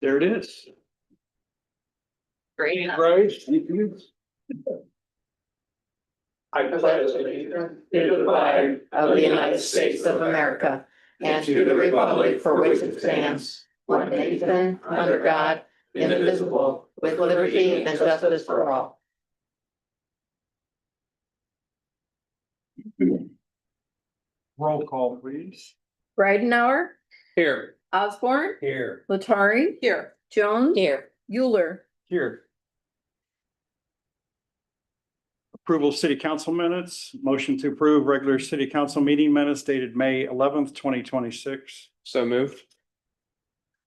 There it is. Great. Right. I pledge allegiance to the flag of the United States of America and to the republic for which it stands, one nation, under God, indivisible, with liberty and justice for all. Roll call, please. Ridenhour, Here. Osborne, Here. Latari. Here. Jones. Here. Euler. Here. Approval of city council minutes. Motion to approve regular city council meeting minutes dated May 11th, 2026. So moved.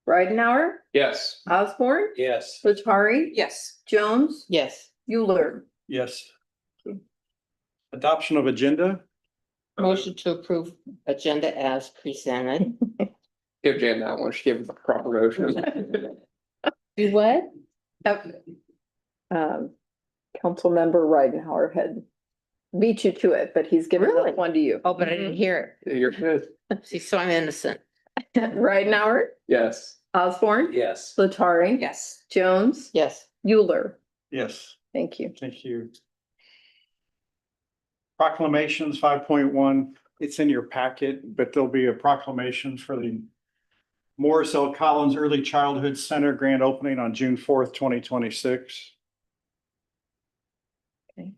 Ridenhour, Yes. Osborne, Yes. Latari. Yes. Jones. Yes. Euler. Yes. Adoption of agenda. Motion to approve agenda as presented. Give Jan that one. She gave the proper motion. Do what? Councilmember Ridenhour had beat you to it, but he's given Really? that one to you. Oh, but I didn't hear You're good. it. See, so I'm innocent. Ridenhour, Yes. Osborne, Yes. Latari. Yes. Jones. Yes. Euler. Yes. Thank you. Thank you. Proclamations 5.1. It's in your packet, but there'll be a proclamation for the Morris L. Collins Early Childhood Center grand opening on June 4th, 2026. Okay.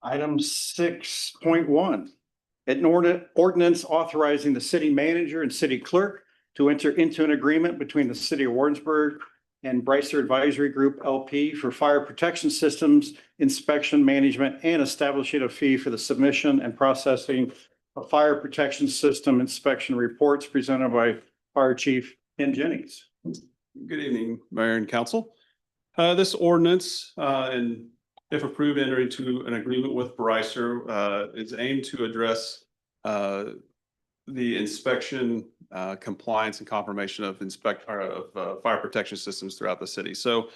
Item 6.1. An ordinance authorizing the city manager and city clerk to enter into an agreement between the city of Warrensburg and Brycer Advisory Group LP for fire protection systems inspection management and establishing a fee for the submission and processing of fire protection system inspection reports presented by Fire Chief Ken Jennings. Good evening, Mayor and Council. This ordinance, and if approved, enter into an agreement with Brycer, is aimed to address the inspection, compliance and confirmation of fire protection systems throughout the city. So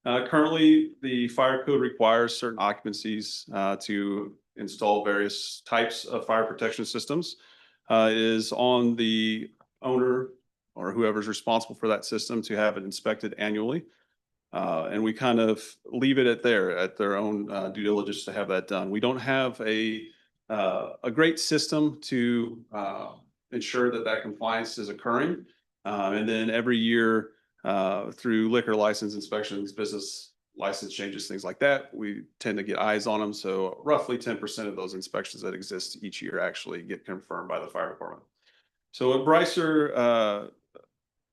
currently, the fire code requires certain occupancies to install various types of fire protection systems. It is on the owner or whoever's responsible for that system to have it inspected annually. And we kind of leave it at their own due diligence to have that done. We don't have a great system to ensure that compliance is occurring. And then every year through liquor license inspections, business license changes, things like that, we tend to get eyes on them. So roughly 10% of those inspections that exist each year actually get confirmed by the fire department. So what Brycer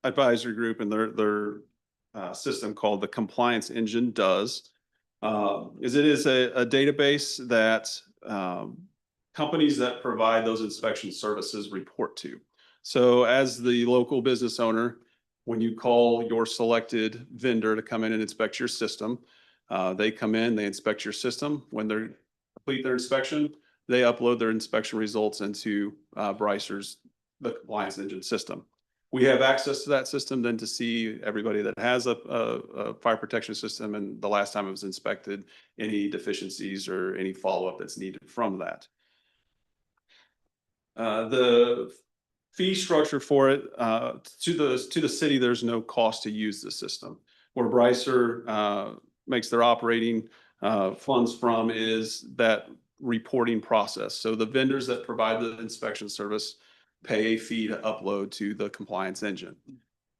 Advisory Group and their system called the Compliance Engine does is it is a database that companies that provide those inspection services report to. So as the local business owner, when you call your selected vendor to come in and inspect your system, they come in, they inspect your system. When they complete their inspection, they upload their inspection results into Brycer's the Compliance Engine system. We have access to that system then to see everybody that has a fire protection system and the last time it was inspected, any deficiencies or any follow-up that's needed from that. The fee structure for it, to the city, there's no cost to use the system. Where Brycer makes their operating funds from is that reporting process. So the vendors that provide the inspection service pay a fee to upload to the Compliance Engine.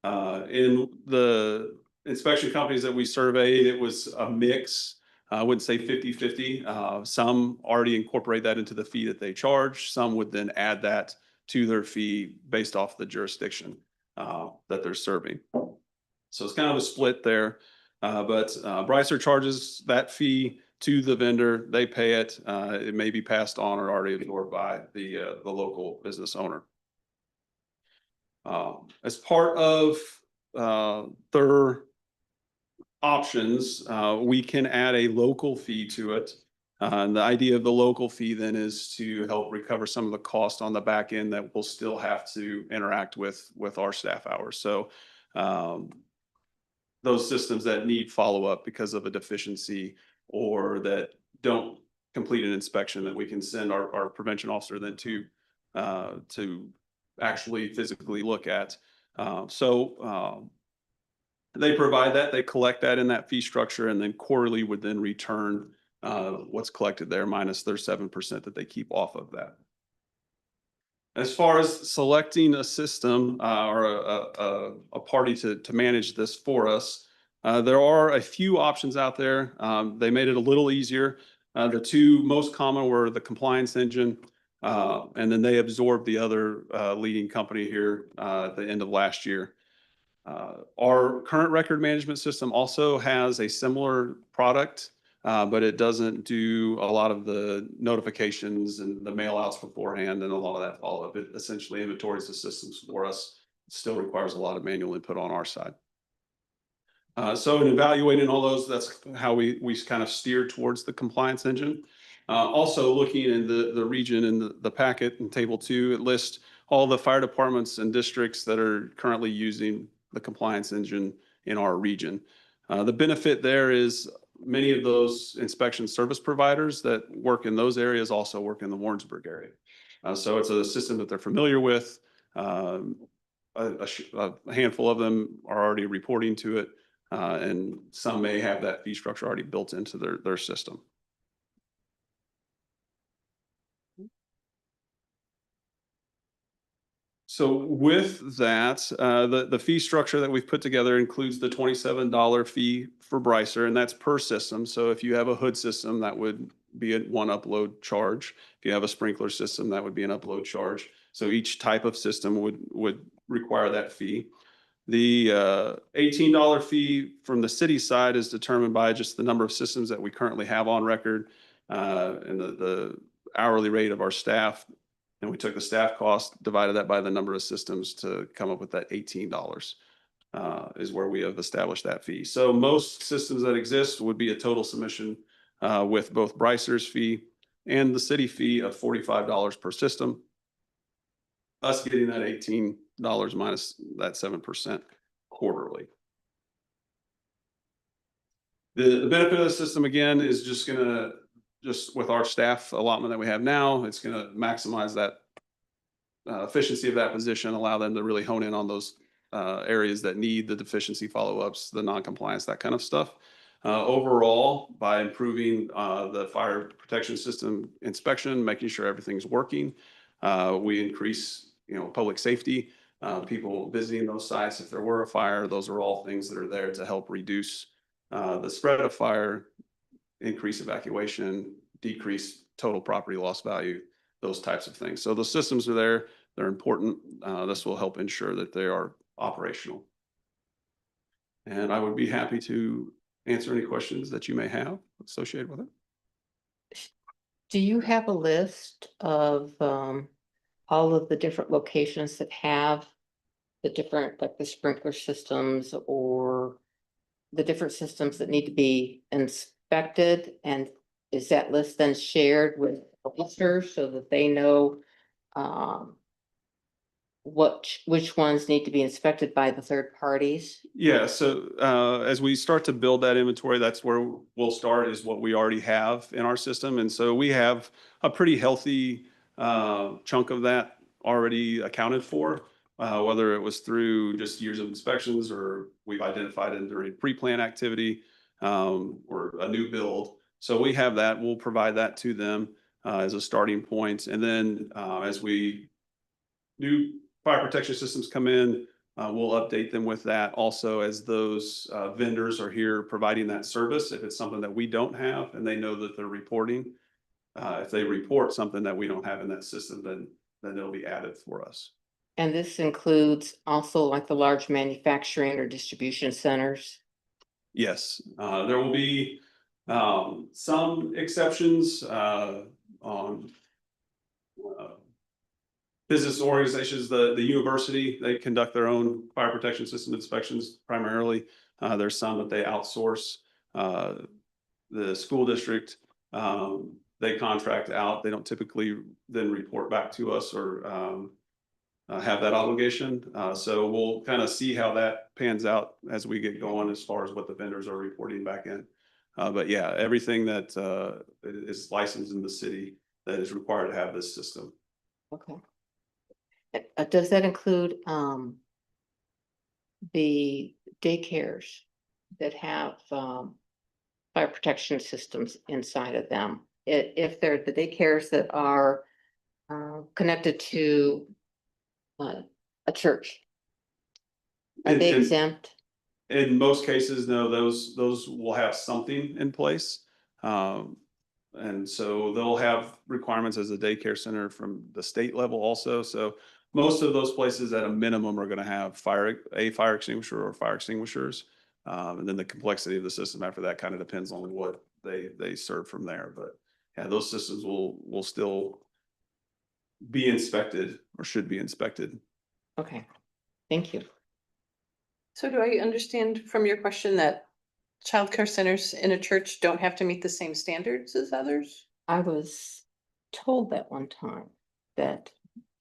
In the inspection companies that we surveyed, it was a mix. I wouldn't say 50-50. Some already incorporate that into the fee that they charge. Some would then add that to their fee based off the jurisdiction that they're serving. So it's kind of a split there. But Brycer charges that fee to the vendor. They pay it. It may be passed on or already absorbed by the local business owner. As part of their options, we can add a local fee to it. And the idea of the local fee then is to help recover some of the cost on the back end that we'll still have to interact with our staff hours. So those systems that need follow-up because of a deficiency or that don't complete an inspection, that we can send our prevention officer then to actually physically look at They provide that, they collect that in that fee structure, and then quarterly would then return what's collected there minus their 7% that they keep off of that. As far as selecting a system or a party to manage this for us, there are a few options out there. They made it a little easier. The two most common were the compliance engine, and then they absorbed the other leading company here at the end of last year. Our current record management system also has a similar product, but it doesn't do a lot of the notifications and the mail outs beforehand and a lot of that follow-up. It essentially inventories the systems for us. It still requires a lot of manual input on our side. So in evaluating all those, that's how we kind of steer towards the compliance engine. Also looking in the region in the packet in table 2, it lists all the fire departments and districts that are currently using the compliance engine in our region. The benefit there is many of those inspection service providers that work in those areas also work in the Warrensburg area. So it's a system that they're familiar with. A handful of them are already reporting to it, and some may have that fee structure already built into their system. So with that, the fee structure that we've put together includes the $27 fee for Bricer, and that's per system. So if you have a hood system, that would be a one upload charge. If you have a sprinkler system, that would be an upload charge. So each type of system would require that fee. The $18 fee from the city side is determined by just the number of systems that we currently have on record, and the hourly rate of our staff. And we took the staff cost, divided that by the number of systems to come up with that $18 is where we have established that fee. So most systems that exist would be a total submission with both Bricer's fee and the city fee of $45 per system. Us getting that $18 minus that 7% quarterly. The benefit of the system, again, is just with our staff allotment that we have now, it's going to maximize that efficiency of that position, allow them to really hone in on those areas that need the deficiency follow-ups, the non-compliance, that kind of stuff. Overall, by improving the fire protection system inspection, making sure everything's working, we increase public safety, people visiting those sites if there were a fire. Those are all things that are there to help reduce the spread of fire, increase evacuation, decrease total property loss value, those types of things. So the systems are there, they're important. This will help ensure that they are operational. And I would be happy to answer any questions that you may have associated with it. Do you have a list of all of the different locations that have the different, like the sprinkler systems or the different systems that need to be inspected? And is that list then shared with officers so that they know which ones need to be inspected by the third parties? Yeah, so as we start to build that inventory, that's where we'll start, is what we already have in our system. And so we have a pretty healthy chunk of that already accounted for, whether it was through just years of inspections or we've identified it during pre-plan activity or a new build. So we have that. We'll provide that to them as a starting point. And then as new fire protection systems come in, we'll update them with that also, as those vendors are here providing that service. If it's something that we don't have and they know that they're reporting, if they report something that we don't have in that system, then it'll be added for us. And this includes also like the large manufacturing or distribution centers? Yes, there will be some exceptions on business organizations. The university, they conduct their own fire protection system inspections primarily. There's some that they outsource. The school district, they contract out. They don't typically then report back to us or have that obligation. So we'll kind of see how that pans out as we get going as far as what the vendors are reporting back in. But yeah, everything that is licensed in the city that is required to have this system. Okay. Does that include the daycares that have fire protection systems inside of them. If they're the daycares that are connected to a church, are they exempt? In most cases, no, those will have something in place. And so they'll have requirements as a daycare center from the state level also. So most of those places at a minimum are gonna have a fire extinguisher or fire extinguishers. And then the complexity of the system after that kind of depends on what they serve from there. But yeah, those systems will still be inspected or should be inspected. Okay, thank you. So do I understand from your question that childcare centers in a church don't have to meet the same standards as others? I was told that one time that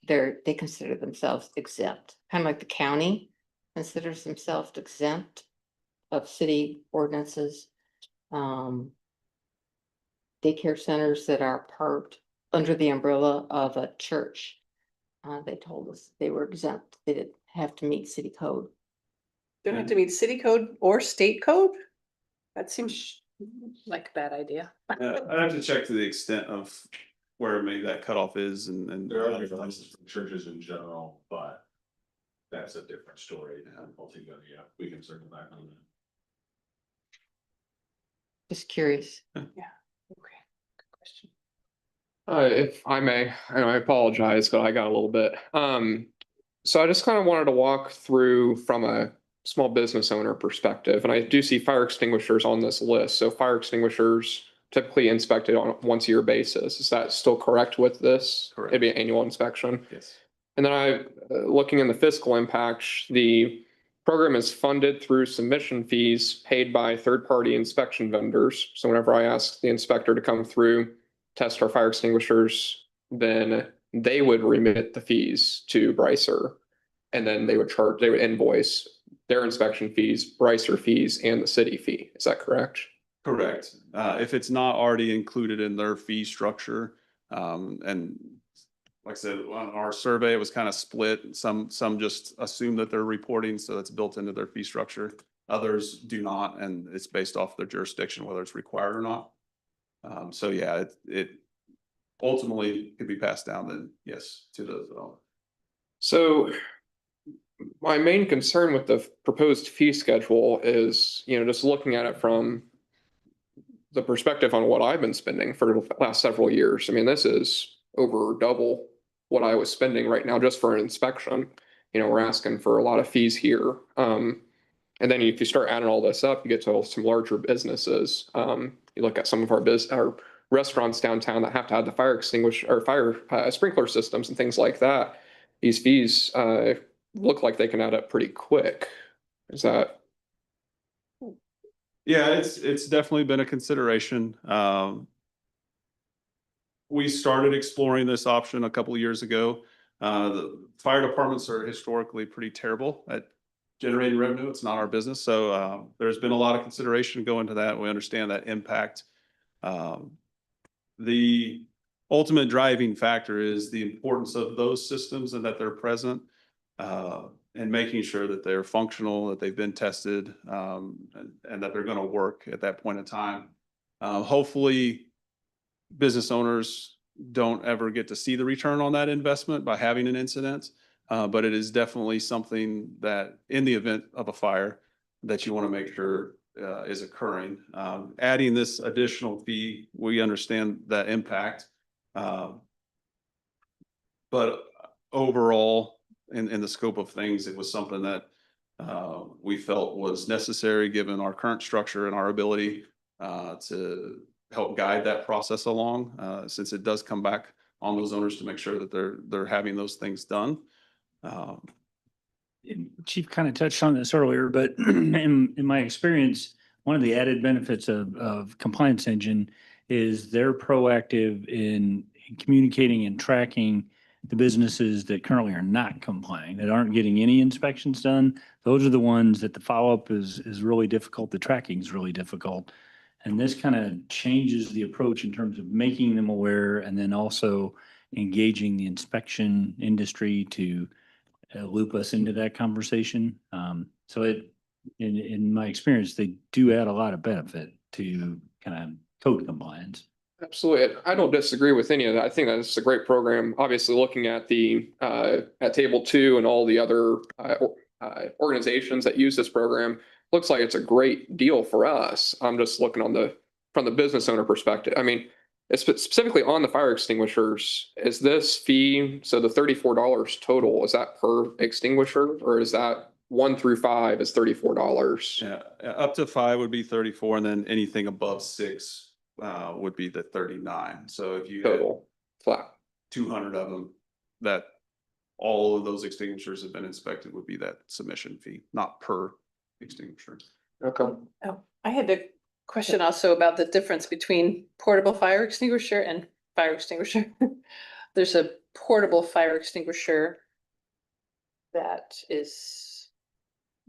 they consider themselves exempt, kind of like the county considers themselves exempt of city ordinances. Daycare centers that are part under the umbrella of a church. They told us they were exempt. They didn't have to meet city code. Don't have to meet city code or state code? That seems like a bad idea. I'd have to check to the extent of where maybe that cutoff is and. There are different licenses for churches in general, but that's a different story. Altogether, yeah, we can circle back on that. Just curious. Okay, good question. If I may, and I apologize, but I got a little bit. So I just kind of wanted to walk through from a small business owner perspective, and I do see fire extinguishers on this list. So fire extinguishers typically inspected on a once-a-year basis. Is that still correct with this? Correct. It'd be an annual inspection. Yes. And then looking in the fiscal impacts, the program is funded through submission fees paid by third-party inspection vendors. So whenever I ask the inspector to come through, test our fire extinguishers, then they would remit the fees to Brycer. And then they would invoice their inspection fees, Brycer fees, and the city fee. Is that correct? Correct. If it's not already included in their fee structure, and like I said, on our survey, it was kind of split. Some just assume that they're reporting, so it's built into their fee structure. Others do not, and it's based off their jurisdiction, whether it's required or not. So yeah, it ultimately could be passed down then, yes, to those. So my main concern with the proposed fee schedule is, just looking at it from the perspective on what I've been spending for the last several years. I mean, this is over double what I was spending right now just for an inspection. We're asking for a lot of fees here. And then if you start adding all this up, you get to some larger businesses. You look at some of our restaurants downtown that have to have the fire extinguisher or fire sprinkler systems and things like that. These fees look like they can add up pretty quick. Is that? Yeah, it's definitely been a consideration. We started exploring this option a couple of years ago. The fire departments are historically pretty terrible at generating revenue. It's not our business. So there's been a lot of consideration going to that. We understand that impact. The ultimate driving factor is the importance of those systems and that they're present, and making sure that they're functional, that they've been tested, and that they're going to work at that point in time. Hopefully business owners don't ever get to see the return on that investment by having an incident. But it is definitely something that in the event of a fire that you want to make sure is occurring. Adding this additional fee, we understand that impact. But overall, in the scope of things, it was something that we felt was necessary given our current structure and our ability to help guide that process along, since it does come back on those owners to make sure that they're having those things done. Chief kind of touched on this earlier, but in my experience, one of the added benefits of Compliance Engine is they're proactive in communicating and tracking the businesses that currently are not complying, that aren't getting any inspections done. Those are the ones that the follow-up is really difficult. The tracking is really difficult. And this kind of changes the approach in terms of making them aware and then also engaging the inspection industry to loop us into that conversation. So in my experience, they do add a lot of benefit to kind of code compliance. Absolutely. I don't disagree with any of that. I think that's a great program. Obviously, looking at the at table 2 and all the other organizations that use this program, looks like it's a great deal for us. I'm just looking from the business owner perspective. I mean, it's specifically on the fire extinguishers. Is this fee, so the $34 total, is that per extinguisher, or is that 1 through 5 is $34? Yeah, up to 5 would be 34, and then anything above 6 would be the 39. So if you had Total flat. 200 of them, that all of those extinguishers have been inspected would be that submission fee, not per extinguisher. Okay. Oh, I had a question also about the difference between portable fire extinguisher and fire extinguisher. There's a portable fire extinguisher that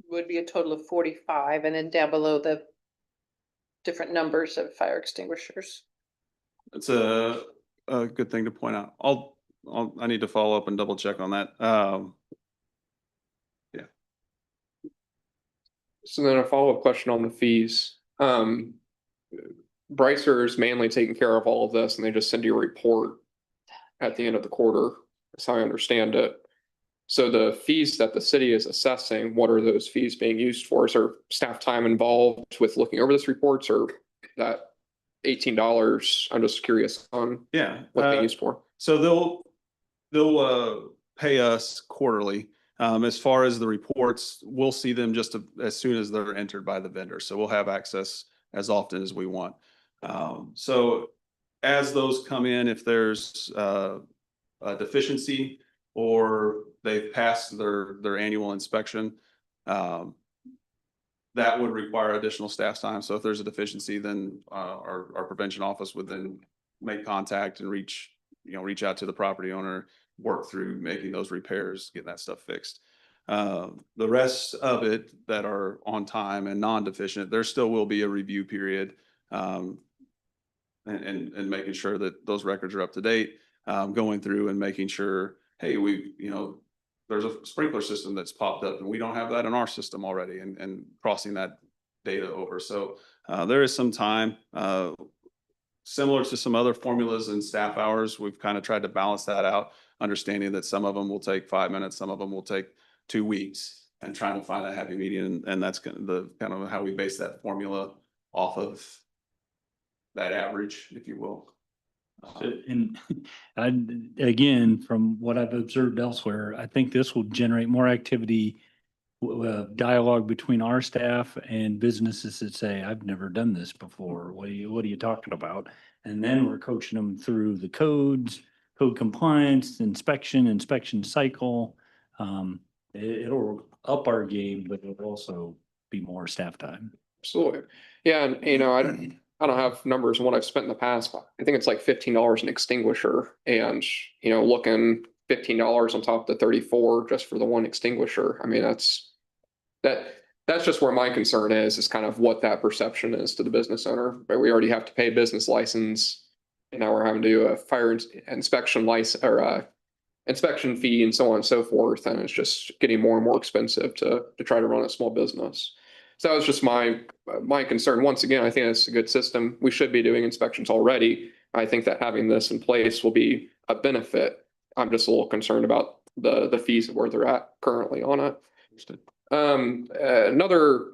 would be a total of 45, and then down below the different numbers of fire extinguishers. It's a good thing to point out. I need to follow up and double check on that. So then a follow-up question on the fees. Brycer is mainly taking care of all of this, and they just send you a report at the end of the quarter. That's how I understand it. So the fees that the city is assessing, what are those fees being used for? Is there staff time involved with looking over this reports, or that $18? I'm just curious on Yeah. what they used for. So they'll pay us quarterly. As far as the reports, we'll see them just as soon as they're entered by the vendor. So we'll have access as often as we want. So as those come in, if there's a deficiency or they've passed their annual inspection, that would require additional staff time. So if there's a deficiency, then our prevention office would then make contact and reach out to the property owner, work through making those repairs, getting that stuff fixed. The rest of it that are on time and non-deficient, there still will be a review period, and making sure that those records are up to date, going through and making sure, hey, there's a sprinkler system that's popped up and we don't have that in our system already, and crossing that data over. So there is some time, similar to some other formulas and staff hours. We've kind of tried to balance that out, understanding that some of them will take 5 minutes, some of them will take 2 weeks, and trying to find a happy median. And that's kind of how we base that formula off of that average, if you will. And again, from what I've observed elsewhere, I think this will generate more activity, dialogue between our staff and businesses that say, I've never done this before. What are you talking about? And then we're coaching them through the codes, code compliance, inspection cycle. It'll up our game, but it'll also be more staff time. Absolutely. Yeah, and I don't have numbers on what I've spent in the past, but I think it's like $15 an extinguisher, and looking $15 on top of the 34 just for the one extinguisher. I mean, that's just where my concern is kind of what that perception is to the business owner. But we already have to pay a business license, and now we're having to do a fire inspection license or inspection fee and so on and so forth, and it's just getting more and more expensive to try to run a small business. So that was just my concern. Once again, I think it's a good system. We should be doing inspections already. I think that having this in place will be a benefit. I'm just a little concerned about the fees where they're at currently on it. Another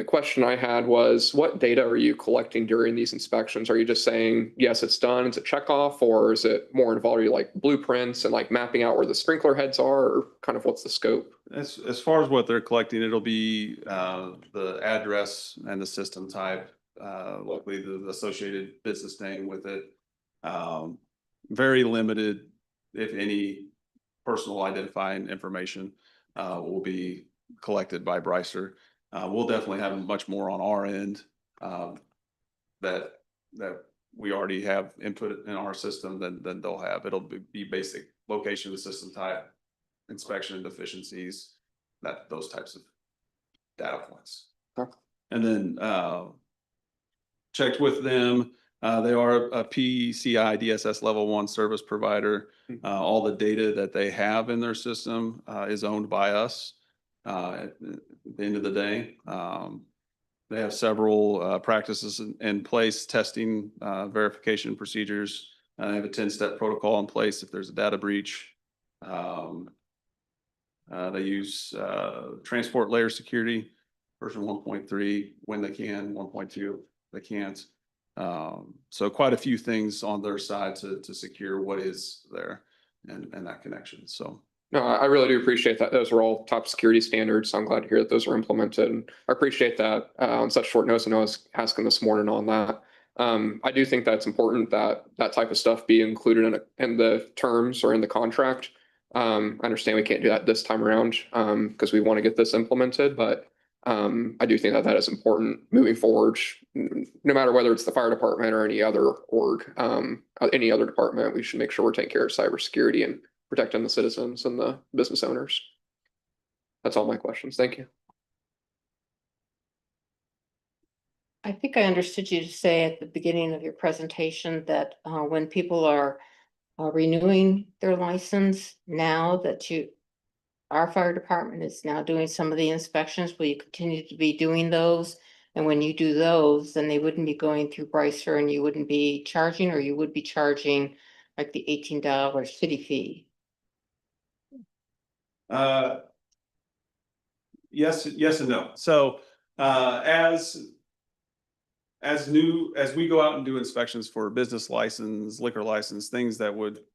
question I had was, what data are you collecting during these inspections? Are you just saying, yes, it's done, it's a check off, or is it more involved? Are you like blueprints and like mapping out where the sprinkler heads are, or kind of what's the scope? As far as what they're collecting, it'll be the address and the system type, locally the associated business name with it. Very limited, if any, personal identifying information will be collected by Brycer. We'll definitely have much more on our end that we already have input in our system than they'll have. It'll be basic location of the system type, inspection and deficiencies, those types of data points. Okay. And then checked with them. They are a PCI DSS level 1 service provider. All the data that they have in their system is owned by us. at the end of the day. They have several practices in place, testing, verification procedures. They have a 10-step protocol in place if there's a data breach. They use transport layer security, version 1.3 when they can, 1.2 they can't. So quite a few things on their side to secure what is there and that connection. So. No, I really do appreciate that. Those are all top security standards. So I'm glad to hear that those are implemented. And I appreciate that on such short notice. I know I was asking this morning on that. I do think that's important that that type of stuff be included in the terms or in the contract. I understand we can't do that this time around because we want to get this implemented, but I do think that that is important moving forward, no matter whether it's the fire department or any other org, any other department. We should make sure we're taking care of cybersecurity and protecting the citizens and the business owners. That's all my questions. Thank you. I think I understood you to say at the beginning of your presentation that when people are renewing their license now that our fire department is now doing some of the inspections, will you continue to be doing those? And when you do those, then they wouldn't be going through Brycer and you wouldn't be charging, or you would be charging like the $18 city fee? Yes and no. So as we go out and do inspections for business license, liquor license, things that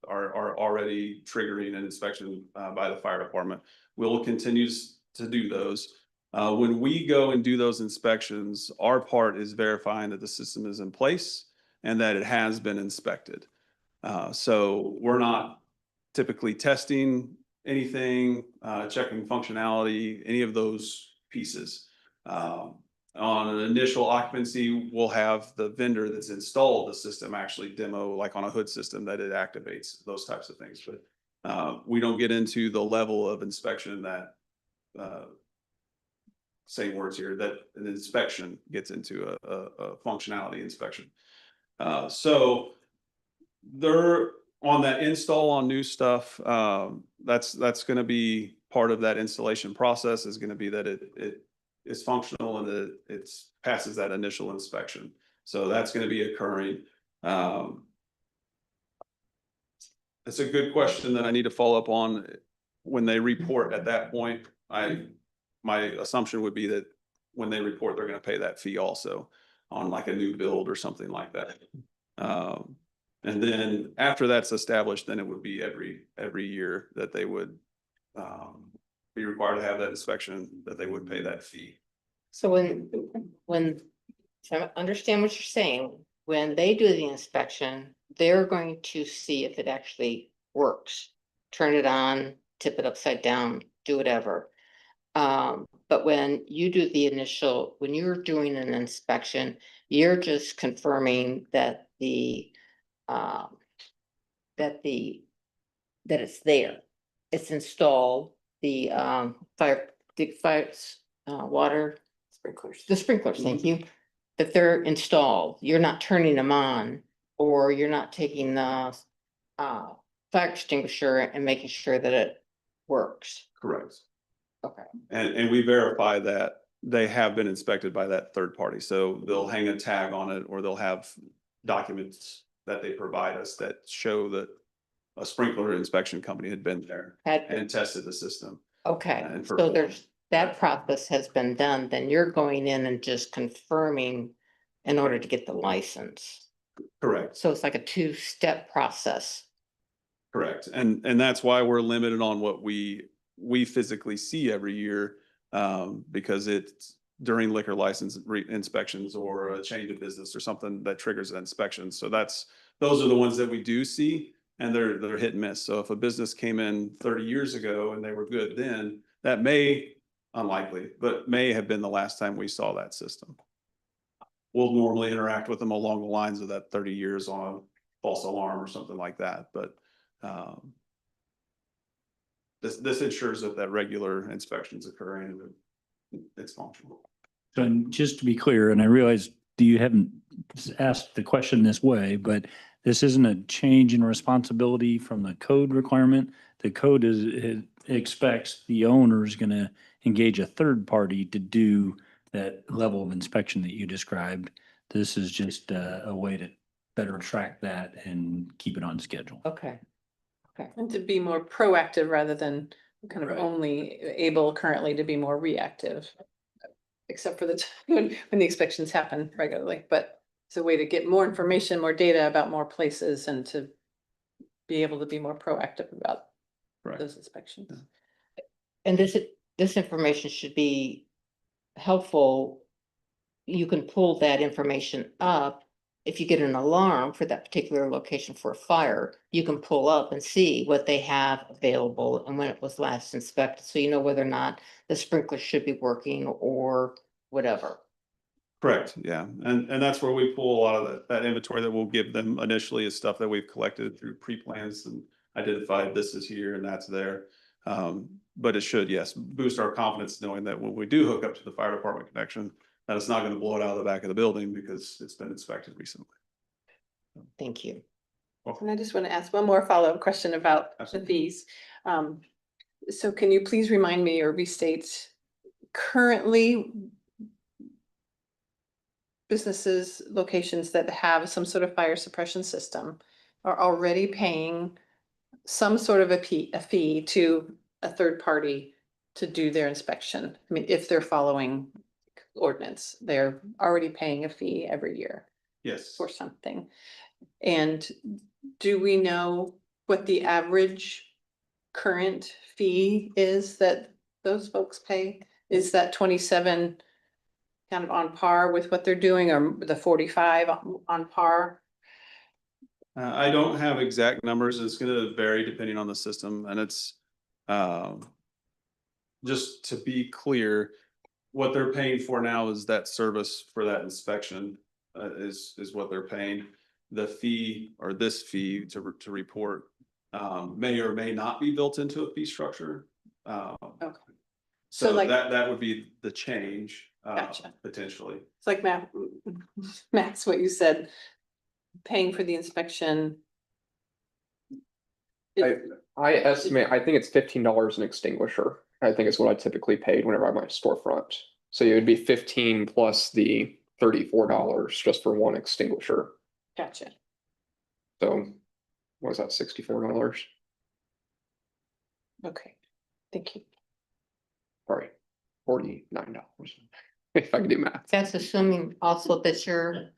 are already triggering an inspection by the fire department, we'll continue to do those. When we go and do those inspections, our part is verifying that the system is in place and that it has been inspected. So we're not typically testing anything, checking functionality, any of those pieces. On an initial occupancy, we'll have the vendor that's installed the system actually demo, like on a hood system, that it activates those types of things. But we don't get into the level of inspection that, same words here, that an inspection gets into a functionality inspection. So they're on that install on new stuff. That's going to be part of that installation process, is going to be that it is functional and that it passes that initial inspection. So that's going to be occurring. It's a good question that I need to follow up on when they report at that point. My assumption would be that when they report, they're going to pay that fee also on like a new build or something like that. And then after that's established, then it would be every year that they would be required to have that inspection, that they would pay that fee. So when so I understand what you're saying, when they do the inspection, they're going to see if it actually works. Turn it on, tip it upside down, do whatever. But when you do when you're doing an inspection, you're just confirming that that it's there. It's installed, the water sprinklers. The sprinklers, thank you. That they're installed. You're not turning them on, or you're not taking the fire extinguisher and making sure that it works. Correct. Okay. And we verify that they have been inspected by that third party. So they'll hang a tag on it, or they'll have documents that they provide us that show that a sprinkler inspection company had been there and tested the system. Okay, so there's, that process has been done, then you're going in and just confirming in order to get the license. Correct. So it's like a two-step process. Correct. And that's why we're limited on what we physically see every year, because it's during liquor license inspections or a change of business or something that triggers an inspection. So those are the ones that we do see, and they're hit and miss. So if a business came in 30 years ago and they were good then, that may, unlikely, but may have been the last time we saw that system. We'll normally interact with them along the lines of that 30 years on a false alarm or something like that. But this ensures that regular inspections occurring and it's functional. So and just to be clear, and I realize you haven't asked the question this way, but this isn't a change in responsibility from the code requirement. The code expects the owner is gonna engage a third party to do that level of inspection that you described. This is just a way to better track that and keep it on schedule. Okay. And to be more proactive rather than kind of Right. only able currently to be more reactive. Except for the time when the inspections happen regularly, but it's a way to get more information, more data about more places and to be able to be more proactive about Right. those inspections. And this information should be helpful. You can pull that information up. If you get an alarm for that particular location for a fire, you can pull up and see what they have available and when it was last inspected, so you know whether or not the sprinkler should be working or whatever. Correct, yeah, and that's where we pull a lot of that inventory that we'll give them initially is stuff that we've collected through pre-plans and identified this is here and that's there. But it should, yes, boost our confidence knowing that when we do hook up to the fire department connection, that it's not gonna blow it out of the back of the building because it's been inspected recently. Thank you. And I just want to ask one more follow-up question about the Absolutely. fees. So can you please remind me or restate currently businesses, locations that have some sort of fire suppression system are already paying some sort of a fee to a third party to do their inspection? I mean, if they're following ordinance, they're already paying a fee every year Yes, for something. And do we know what the average current fee is that those folks pay? Is that 27 kind of on par with what they're doing, or the 45 on par? I don't have exact numbers. It's gonna vary depending on the system and it's, just to be clear, what they're paying for now is that service for that inspection, is what they're paying. The fee or this fee to report, may or may not be built into a fee structure. Okay. So So like- that would be the change, Gotcha. potentially. It's like Max, what you said, paying for the inspection. I estimate, I think it's $15 an extinguisher. I think it's what I typically paid whenever I have my storefront. So it would be 15 plus the $34 just for one extinguisher. Gotcha. So what was that, $64? Okay, thank you. Sorry, $49. If I can do math. That's assuming also that your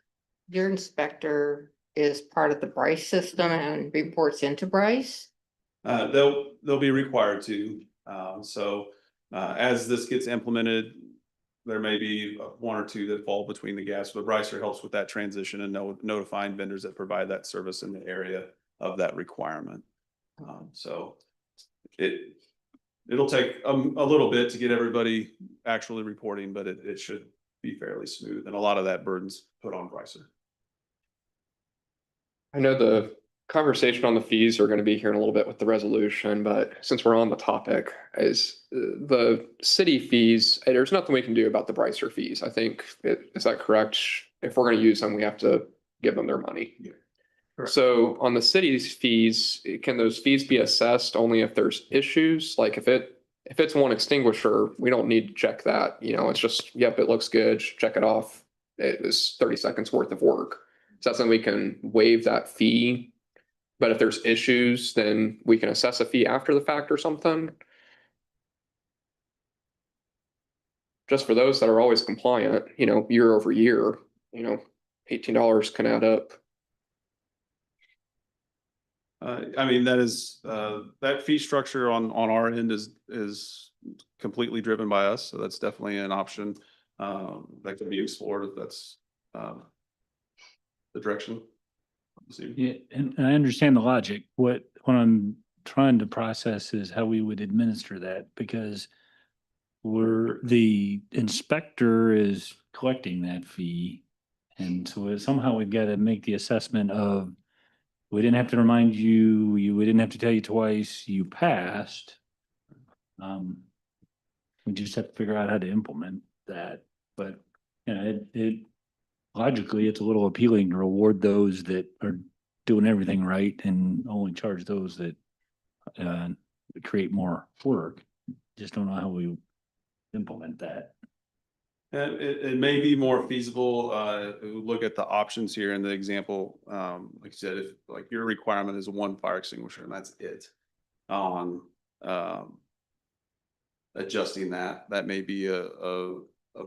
inspector is part of the Bryce system and reports into Bryce? They'll be required to, as this gets implemented, there may be one or two that fall between the gaps, but Brycer helps with that transition and notifying vendors that provide that service in the area of that requirement. So it'll take a little bit to get everybody actually reporting, but it should be fairly smooth, and a lot of that burden's put on Brycer. I know the conversation on the fees are going to be here in a little bit with the resolution, but since we're on the topic, is the city fees, there's nothing we can do about the Brycer fees. I think, is that correct? If we're going to use them, we have to give them their money. Correct. So on the city's fees, can those fees be assessed only if there's issues? Like if it's one extinguisher, we don't need to check that, it's just, yep, it looks good, check it off. It was 30 seconds worth of work. Is that something we can waive that fee? But if there's issues, then we can assess a fee after the fact or something. Just for those that are always compliant, year over year, $18 can add up. I mean, that is, that fee structure on our end is completely driven by us, so that's definitely an option that could be explored if that's the direction. Yeah, and I understand the logic. What I'm trying to process is how we would administer that, because the inspector is collecting that fee. And so somehow we've got to make the assessment of, we didn't have to remind you, we didn't have to tell you twice, you passed. We just have to figure out how to implement that, but, it logically, it's a little appealing to reward those that are doing everything right and only charge those that create more work. Just don't know how we implement that. And it may be more feasible, look at the options here in the example, like you said, if like your requirement is one fire extinguisher and that's it. On, adjusting that may be a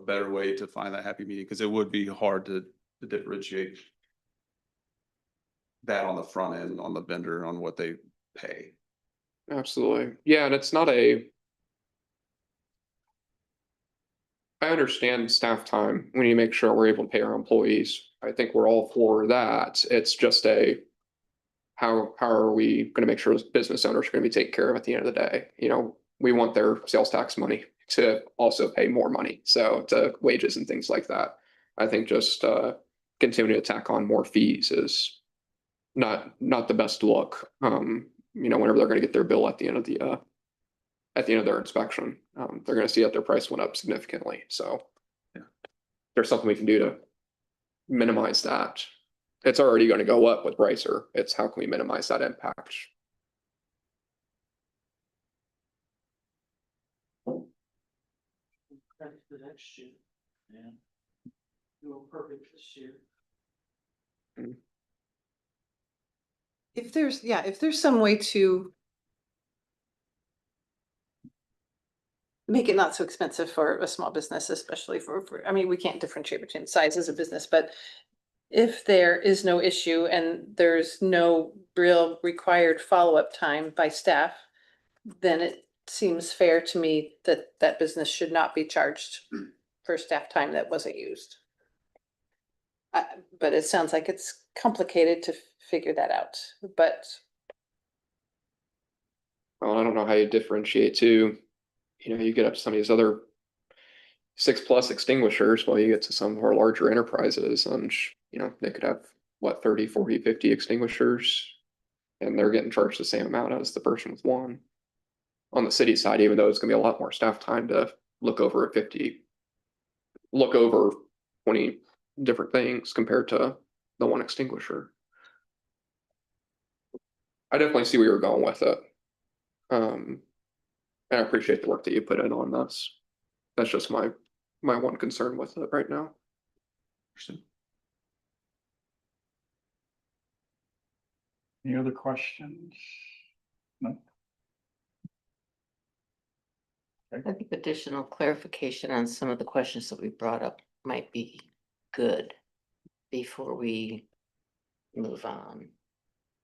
better way to find that happy medium, because it would be hard to differentiate that on the front end, on the vendor, on what they pay. Absolutely. Yeah, and it's not I understand staff time. We need to make sure we're able to pay our employees. I think we're all for that. It's just how are we gonna make sure business owners are gonna be taken care of at the end of the day? You know, we want their sales tax money to also pay more money, so to wages and things like that. I think just continuing to tack on more fees is not the best look. You know, whenever they're gonna get their bill at the end of their inspection, they're gonna see that their price went up significantly, so. Yeah. There's something we can do to minimize that. It's already gonna go up with Ricer, it's how can we minimize that impact? If there's some way to make it not so expensive for a small business, especially I mean, we can't differentiate between sizes of business, but if there is no issue and there's no real required follow-up time by staff, then it seems fair to me that that business should not be charged for staff time that wasn't used. But it sounds like it's complicated to figure that out, but Well, I don't know how you differentiate too. You know, you get up to some of these other 6+ extinguishers, while you get to some of our larger enterprises and, you know, they could have what, 30, 40, 50 extinguishers. And they're getting charged the same amount as the person with one. On the city side, even though it's gonna be a lot more staff time to look over 20 different things compared to the one extinguisher. I definitely see where you're going with it. And I appreciate the work that you put in on this. That's just my one concern with it right now. Any other questions? No? I think additional clarification on some of the questions that we brought up might be good before we move on.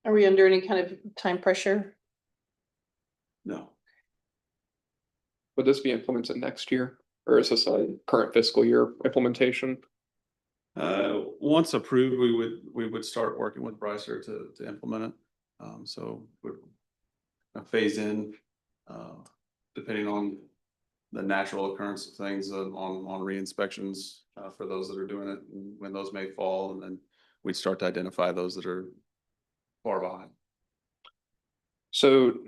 are we under any kind of time pressure? No. Would this be implemented next year, or is this a current fiscal year implementation? Once approved, we would start working with Bricer to implement it. So we're phase in, depending on the natural occurrence of things on re-inspections, for those that are doing it, and when those may fall, and then we'd start to identify those that are far behind. So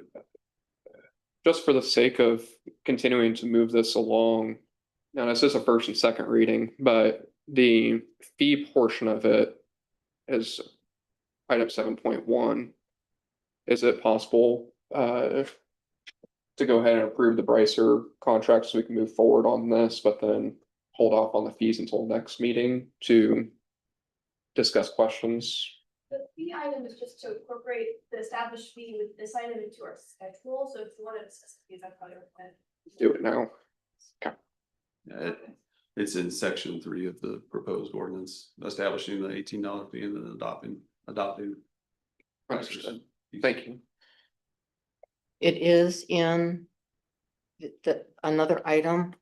just for the sake of continuing to move this along, now this is a first and second reading, but the fee portion of it is item 7.1. Is it possible to go ahead and approve the Bricer contract so we can move forward on this, but then hold off on the fees until next meeting to discuss questions? The fee item is just to incorporate the established fee with this item into our schedule, so if you want to discuss the fees, I'd probably recommend. Do it now. It's in section 3 of the proposed ordinance, establishing the $18 fee and then adopting. Understood. Thank you. It is in another item.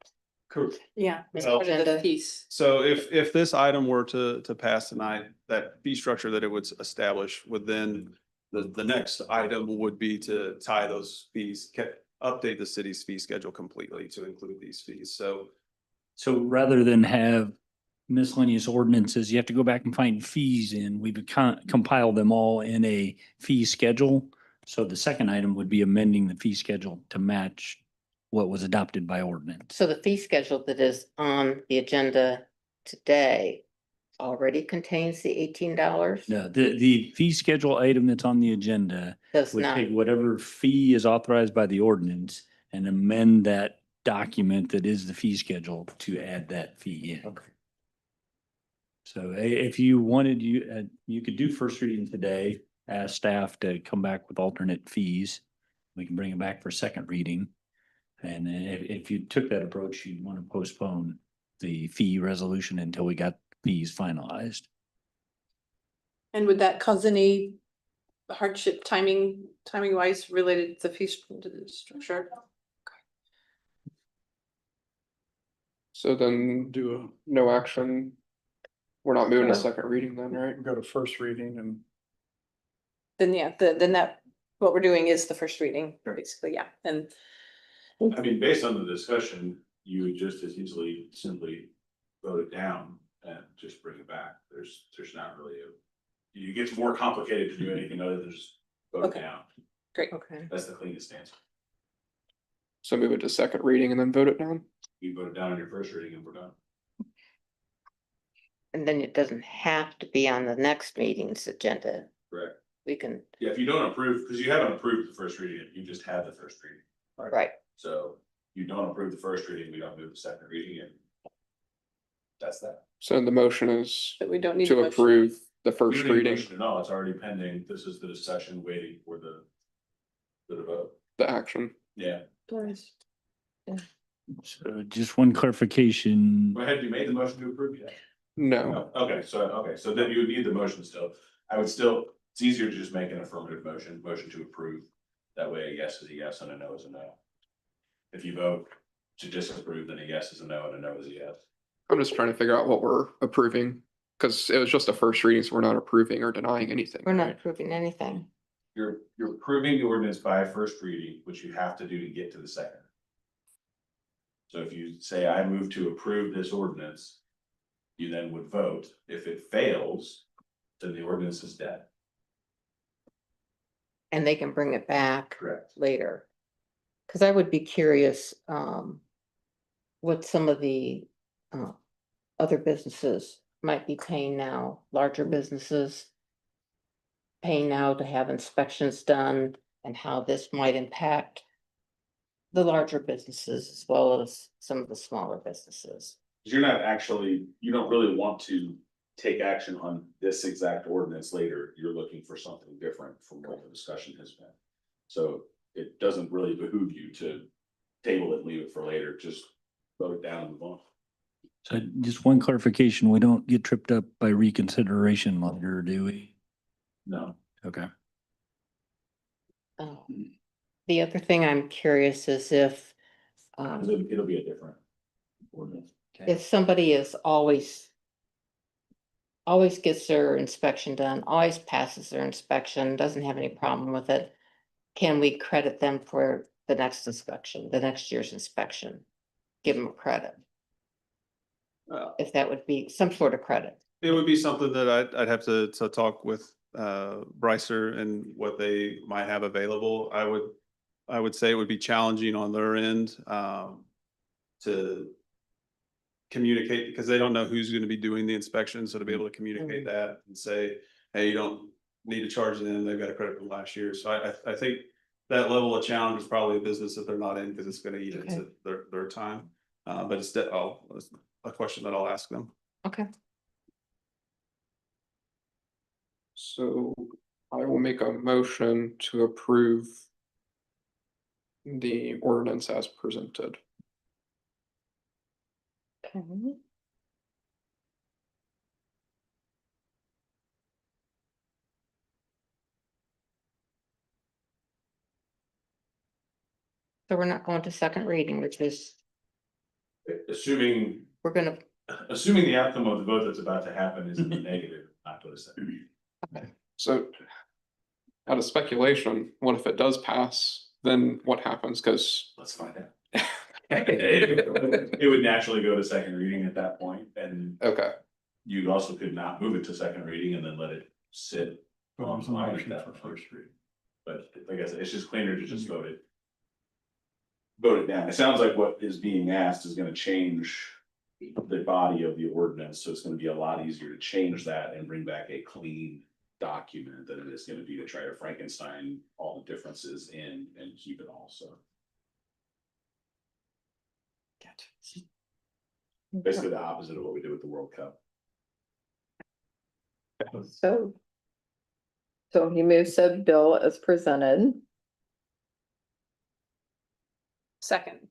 Correct. Yeah. It's Well, part of the agenda. piece. So if this item were to pass tonight, that fee structure that it would establish would then, the next item would be to tie those fees, update the city's fee schedule completely to include these fees. So rather than have miscellaneous ordinances, you have to go back and find fees in, we've compiled them all in a fee schedule. So the second item would be amending the fee schedule to match what was adopted by ordinance. So the fee schedule that is on the agenda today already contains the $18? No, the fee schedule item that's on the agenda Does would not. take whatever fee is authorized by the ordinance and amend that document that is the fee schedule to add that fee in. So if you wanted, you could do first reading today, ask staff to come back with alternate fees. We can bring it back for second reading. And then if you took that approach, you'd want to postpone the fee resolution until we got fees finalized. And would that cause any hardship timing wise related to the fee structure? So then Do no action. We're not moving to No. second reading then, right? go to first reading and. Then yeah, then that, what we're doing is the first reading, basically, yeah, and. I mean, based on the discussion, you would just as easily simply vote it down and just bring it back. There's not really it gets more complicated to do anything other than just vote it Okay. down. Great. Okay. That's the cleanest answer. So move it to second reading and then vote it down. You vote it down on your first reading and we're done. And then it doesn't have to be on the next meeting's agenda. Correct. We can, Yeah, if you don't approve, because you haven't approved the first reading, you just have the first reading. right, So you don't approve the first reading, we don't move the second reading and that's that. So the motion is But we don't need. a to motion. approve the You first don't need a reading, motion at all. It's already pending. This is the discussion waiting for the vote. the action. Yeah, So just one clarification. go ahead. You made the motion to approve yet? No, Oh, okay, so then you would need the motion still. I would still, it's easier to just make an affirmative motion to approve. That way a yes is a yes and a no is a no. If you vote to disapprove, then a yes is a no and a no is a yes. I'm just trying to figure out what we're approving. Cause it was just a first reading, so we're not approving or denying anything. we're not right? approving anything. You're approving the ordinance by first reading, which you have to do to get to the second. So if you say, I move to approve this ordinance, you then would vote. If it fails, then the ordinance is dead. And they can bring it back Correct. later. Cause I would be curious, what some of the, other businesses might be paying now, larger businesses. Paying now to have inspections done and how this might impact the larger businesses as well as some of the smaller businesses. You're not actually, you don't really want to take action on this exact ordinance later. You're looking for something different from what the discussion has been. So it doesn't really behoove you to table it, leave it for later, just vote it down and move on. So just one clarification, we don't get tripped up by reconsideration later, do we? No. Okay. The other thing I'm curious is if, It'll be a different ordinance. if somebody is always gets their inspection done, always passes their inspection, doesn't have any problem with it, can we credit them for the next inspection, the next year's inspection? Give them a credit, if that would be some sort of credit. It would be something that I'd have to talk with Brycer and what they might have available. I would say it would be challenging on their end to communicate because they don't know who's going to be doing the inspection. So to be able to communicate that and say, hey, you don't need to charge them. They've got a credit from last year. So I think that level of challenge is probably a business that they're not in because it's going to eat into their time. But it's a question that I'll ask them. Okay. So I will make a motion to approve the ordinance as presented. Okay. So we're not going to second reading, which is, Assuming we're gonna, the outcome of the vote that's about to happen is in the negative, not to the second. So out of speculation, what if it does pass? Then what happens? Cause Let's find out. It would naturally go to second reading at that point, and okay, you also could not move it to second reading and then let it sit online at that first reading. But like I said, it's just cleaner to just vote it down. It sounds like what is being asked is gonna change the body of the ordinance, so it's gonna be a lot easier to change that and bring back a clean document than it is gonna be to try to Frankenstein all the differences in and keep it all, so. Basically the opposite of what we did with the World Cup. So. So he moves said bill as presented. Second.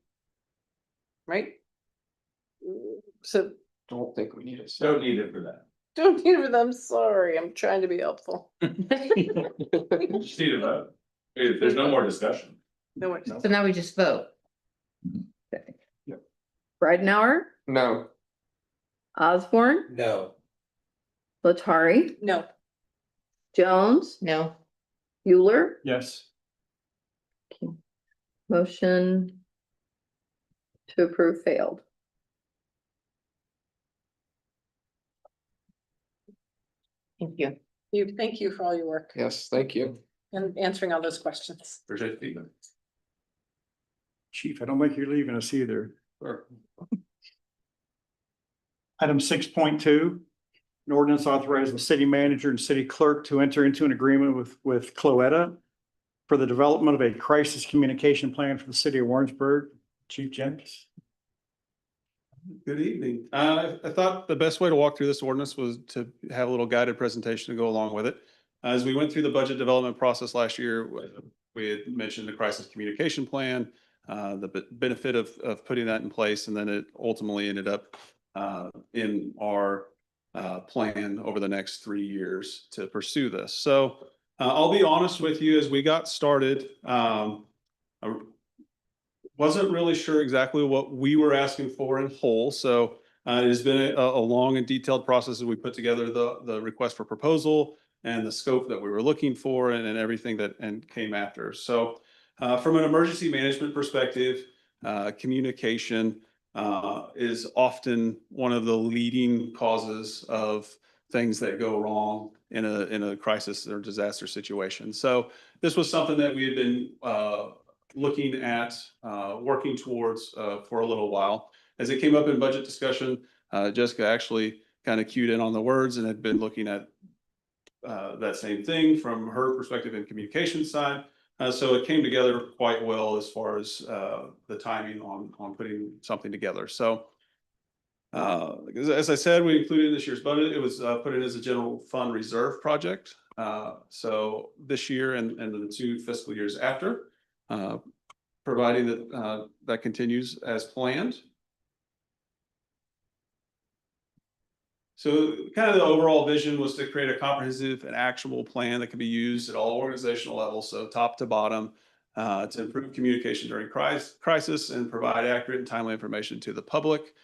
Right? So Don't think we need it. Don't need it for that. don't need it, I'm sorry, I'm trying to be helpful. Just need a vote. There's no more discussion. No worries. So now we just vote. Ridenhour, No. Osborne, No. Latari, No, Jones, No, Euler, Yes. motion to approve failed. thank you. thank you for all your work Yes, thank you. and answering all those questions. Appreciate the feedback. Chief, I don't think you're leaving us either. Item 6.2, an ordinance authorizing the city manager and city clerk to enter into an agreement with Cloetta for the development of a crisis communication plan for the city of Warrensburg. Chief Jenkins. Good evening. I thought the best way to walk through this ordinance was to have a little guided presentation to go along with it. As we went through the budget development process last year, we had mentioned the crisis communication plan, the benefit of putting that in place, and then it ultimately ended up in our plan over the next 3 years to pursue this. So I'll be honest with you, as we got started, I wasn't really sure exactly what we were asking for in whole. So it has been a long and detailed process as we put together the request for proposal and the scope that we were looking for and everything that came after. So from an emergency management perspective, communication is often one of the leading causes of things that go wrong in a crisis or disaster situation. So this was something that we had been looking at, working towards for a little while. As it came up in budget discussion, Jessica actually kind of cued in on the words and had been looking at that same thing from her perspective and communication side. So it came together quite well as far as the timing on putting something together. So as I said, we included in this year's budget, it was put in as a general fund reserve project. So this year and the 2 fiscal years after, providing that that continues as planned. So kind of the overall vision was to create a comprehensive and actionable plan that can be used at all organizational levels, so top to bottom, to improve communication during crisis and provide accurate and timely information to the public,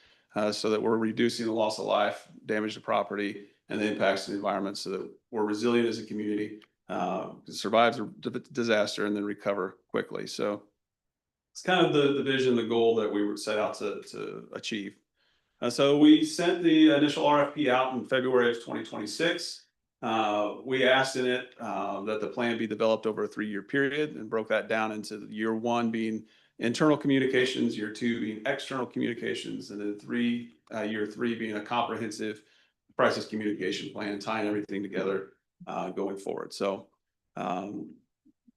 so that we're reducing the loss of life, damage to property, and the impacts to the environment, so that we're resilient as a community, survive the disaster and then recover quickly. So it's kind of the vision, the goal that we were set out to achieve. So we sent the initial RFP out in February of 2026. We asked in it that the plan be developed over a 3-year period and broke that down into year 1 being internal communications, year 2 being external communications, and then year 3 being a comprehensive crisis communication plan, tying everything together going forward. So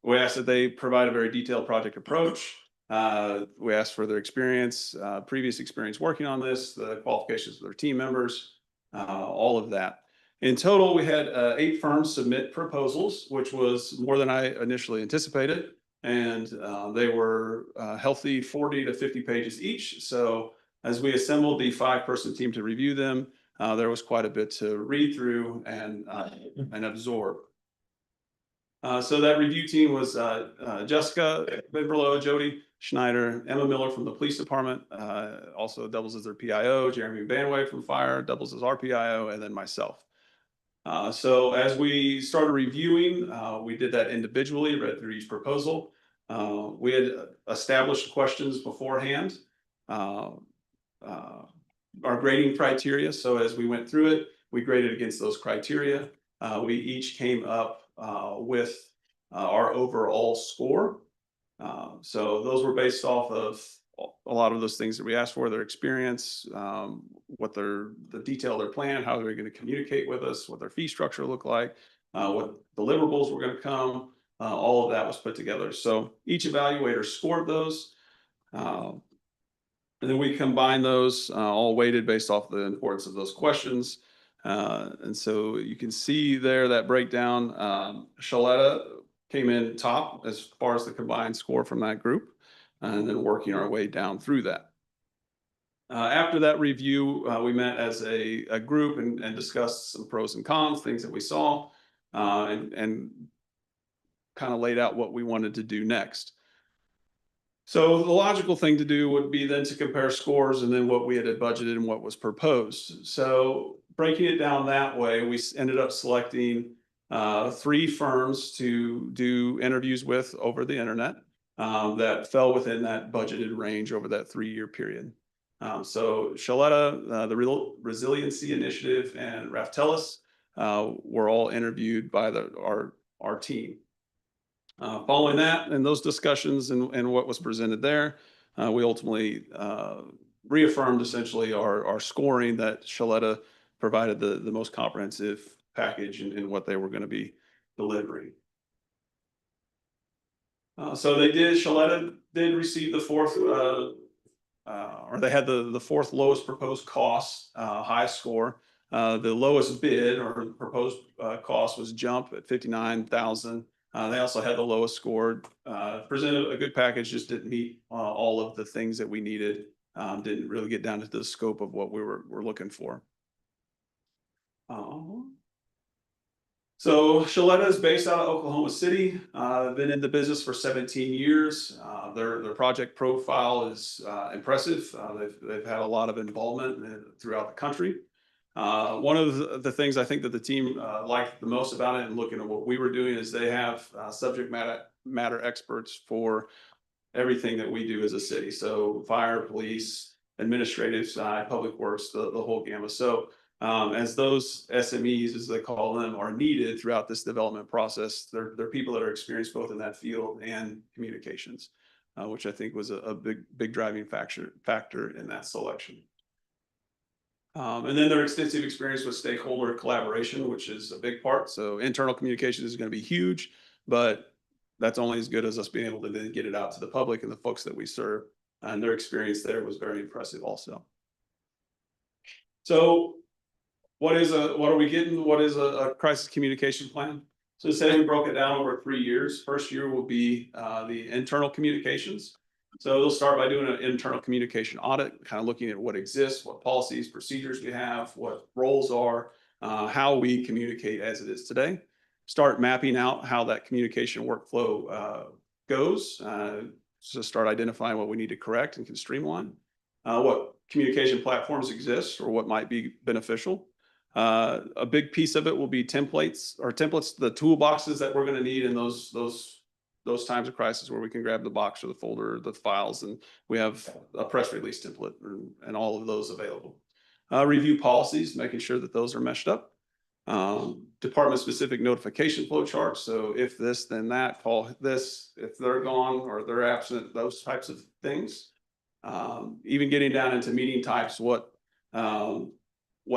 we asked that they provide a very detailed project approach. We asked for their experience, previous experience working on this, the qualifications of their team members, all of that. In total, we had 8 firms submit proposals, which was more than I initially anticipated. And they were healthy 40 to 50 pages each. So as we assembled the 5-person team to review them, there was quite a bit to read through and absorb. So that review team was Jessica Bimberlo, Jody Schneider, Emma Miller from the police department, also doubles as their PIO, Jeremy Banway from fire, doubles as our PIO, and then myself. So as we started reviewing, we did that individually, read through each proposal. We had established questions beforehand, our grading criteria. So as we went through it, we graded against those criteria. We each came up with our overall score. So those were based off of a lot of those things that we asked for, their experience, what the detail of their plan, how they're going to communicate with us, what their fee structure look like, what deliverables were going to come. All of that was put together. So each evaluator scored those. And then we combine those, all weighted based off the importance of those questions. And so you can see there that breakdown. Shaletta came in top as far as the combined score from that group, and then working our way down through that. After that review, we met as a group and discussed some pros and cons, things that we saw, and kind of laid out what we wanted to do next. So the logical thing to do would be then to compare scores and then what we had budgeted and what was proposed. So breaking it down that way, we ended up selecting 3 firms to do interviews with over the internet that fell within that budgeted range over that 3-year period. So Shaletta, the Resiliency Initiative, and Raftellus were all interviewed by our team. Following that and those discussions and what was presented there, we ultimately reaffirmed essentially our scoring that Shaletta provided the most comprehensive package in what they were going to be delivering. So Shaletta did receive the 4th, or they had the 4th lowest proposed cost, highest score. The lowest bid or proposed cost was Jump at $59,000. They also had the lowest score, presented a good package, just didn't meet all of the things that we needed. Didn't really get down to the scope of what we were looking for. So Shaletta is based out of Oklahoma City. Been in the business for 17 years. Their project profile is impressive. They've had a lot of involvement throughout the country. One of the things I think that the team liked the most about it, and looking at what we were doing, is they have subject matter experts for everything that we do as a city. So fire, police, administrative side, public works, the whole gamut. So as those SMEs, as they call them, are needed throughout this development process, they're people that are experienced both in that field and communications, which I think was a big driving factor in that selection. And then their extensive experience with stakeholder collaboration, which is a big part. So internal communication is going to be huge, but that's only as good as us being able to then get it out to the public and the folks that we serve. And their experience there was very impressive also. So what are we getting? What is a crisis communication plan? So instead, we broke it down over 3 years. First year will be the internal communications. So they'll start by doing an internal communication audit, kind of looking at what exists, what policies, procedures we have, what roles are, how we communicate as it is today. Start mapping out how that communication workflow goes. So start identifying what we need to correct and can streamline. What communication platforms exist or what might be beneficial. A big piece of it will be templates, the toolboxes that we're going to need in those times of crisis, where we can grab the box or the folder or the files, and we have a press release template and all of those available. Review policies, making sure that those are meshed up. Department specific notification flow charts. So if this, then that, call this, if they're gone or they're absent, those types of things. Even getting down into meeting types, what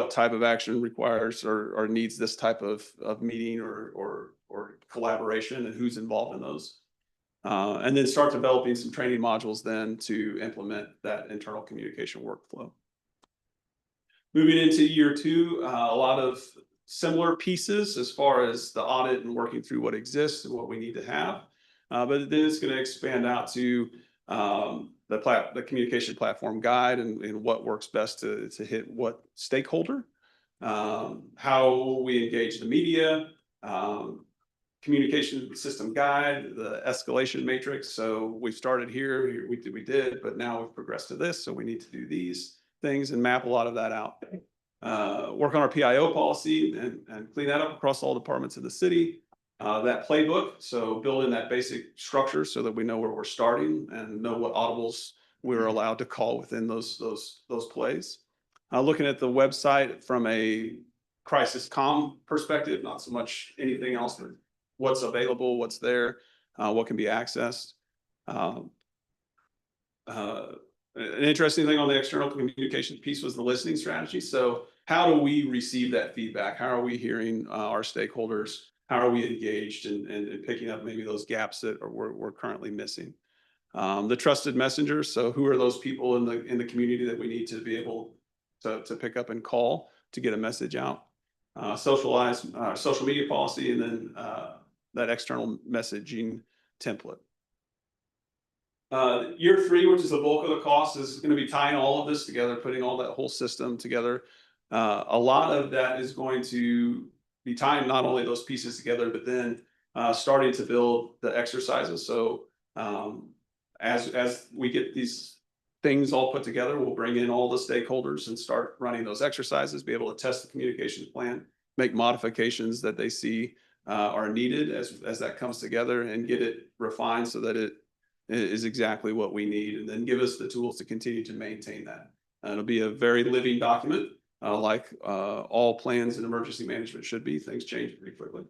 type of action requires or needs this type of meeting or collaboration, and who's involved in those. And then start developing some training modules then to implement that internal communication workflow. Moving into year 2, a lot of similar pieces as far as the audit and working through what exists and what we need to have. But then it's going to expand out to the communication platform guide and what works best to hit what stakeholder, how we engage the media, communication system guide, the escalation matrix. So we've started here, we did, but now we've progressed to this. So we need to do these things and map a lot of that out. Work on our PIO policy and clean that up across all departments of the city. That playbook, so building that basic structure so that we know where we're starting and know what audibles we're allowed to call within those plays. Looking at the website from a crisis comm perspective, not so much anything else, but what's available, what's there, what can be accessed. an interesting thing on the external communication piece was the listening strategy. So how do we receive that feedback? How are we hearing our stakeholders? How are we engaged and picking up maybe those gaps that we're currently missing? The trusted messengers. So who are those people in the community that we need to be able to pick up and call to get a message out? Social media policy, and then that external messaging template. Year 3, which is the bulk of the cost, is going to be tying all of this together, putting all that whole system together. A lot of that is going to be tying not only those pieces together, but then starting to build the exercises. So as we get these things all put together, we'll bring in all the stakeholders and start running those exercises, be able to test the communications plan, make modifications that they see are needed as that comes together, and get it refined so that it is exactly what we need, and then give us the tools to continue to maintain that. It'll be a very living document, like all plans in emergency management should be. Things change pretty quickly.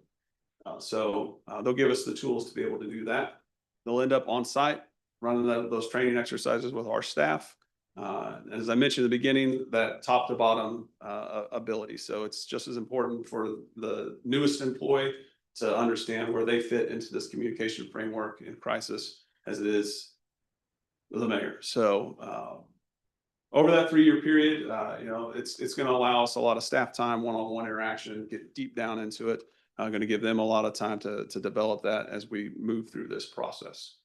So they'll give us the tools to be able to do that. They'll end up on site running those training exercises with our staff. As I mentioned at the beginning, that top to bottom ability. So it's just as important for the newest employee to understand where they fit into this communication framework in crisis as it is the mayor. So over that 3-year period, it's going to allow us a lot of staff time, one-on-one interaction, get deep down into it. I'm going to give them a lot of time to develop that as we move through this process.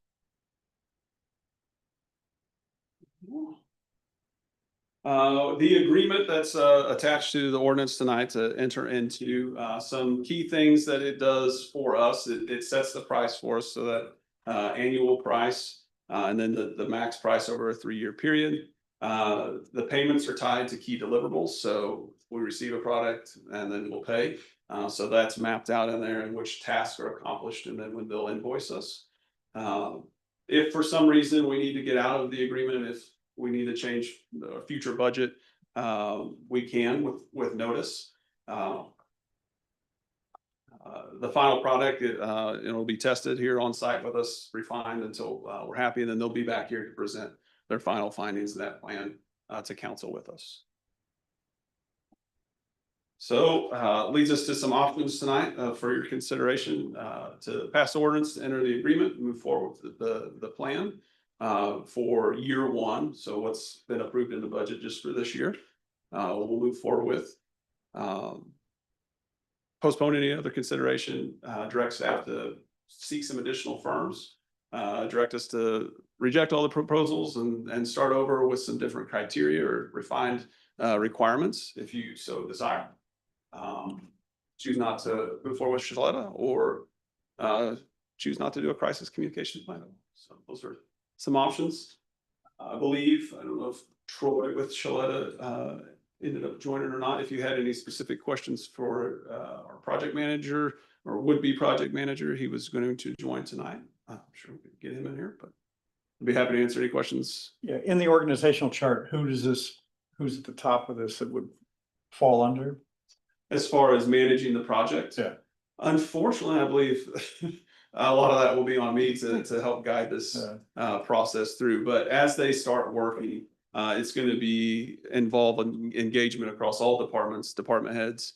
The agreement that's attached to the ordinance tonight to enter into some key things that it does for us. It sets the price for us, so that annual price and then the max price over a 3-year period. The payments are tied to key deliverables. So we receive a product and then we'll pay. So that's mapped out in there, in which tasks are accomplished and then when they'll invoice us. If for some reason we need to get out of the agreement, if we need to change the future budget, we can with notice. The final product, it'll be tested here on site with us, refined until we're happy, and then they'll be back here to present their final findings of that plan to council with us. So leads us to some options tonight for your consideration to pass ordinance, to enter the agreement, move forward with the plan for year 1. So what's been approved in the budget just for this year, we'll move forward with. Postpone any other consideration, direct staff to seek some additional firms, direct us to reject all the proposals and start over with some different criteria or refined requirements if you so desire. Choose not to move forward with Shaletta, or choose not to do a crisis communication plan. So those are some options. I believe, I don't know if Troy with Shaletta ended up joining or not. If you had any specific questions for our project manager or would-be project manager, he was going to join tonight. I'm sure we could get him in here, but I'd be happy to answer any questions. Yeah, in the organizational chart, who's at the top of this that would fall under? As far as managing the project, Yeah. Unfortunately, I believe a lot of that will be on me to help guide this process through. But as they start working, it's going to be involved in engagement across all departments, department heads,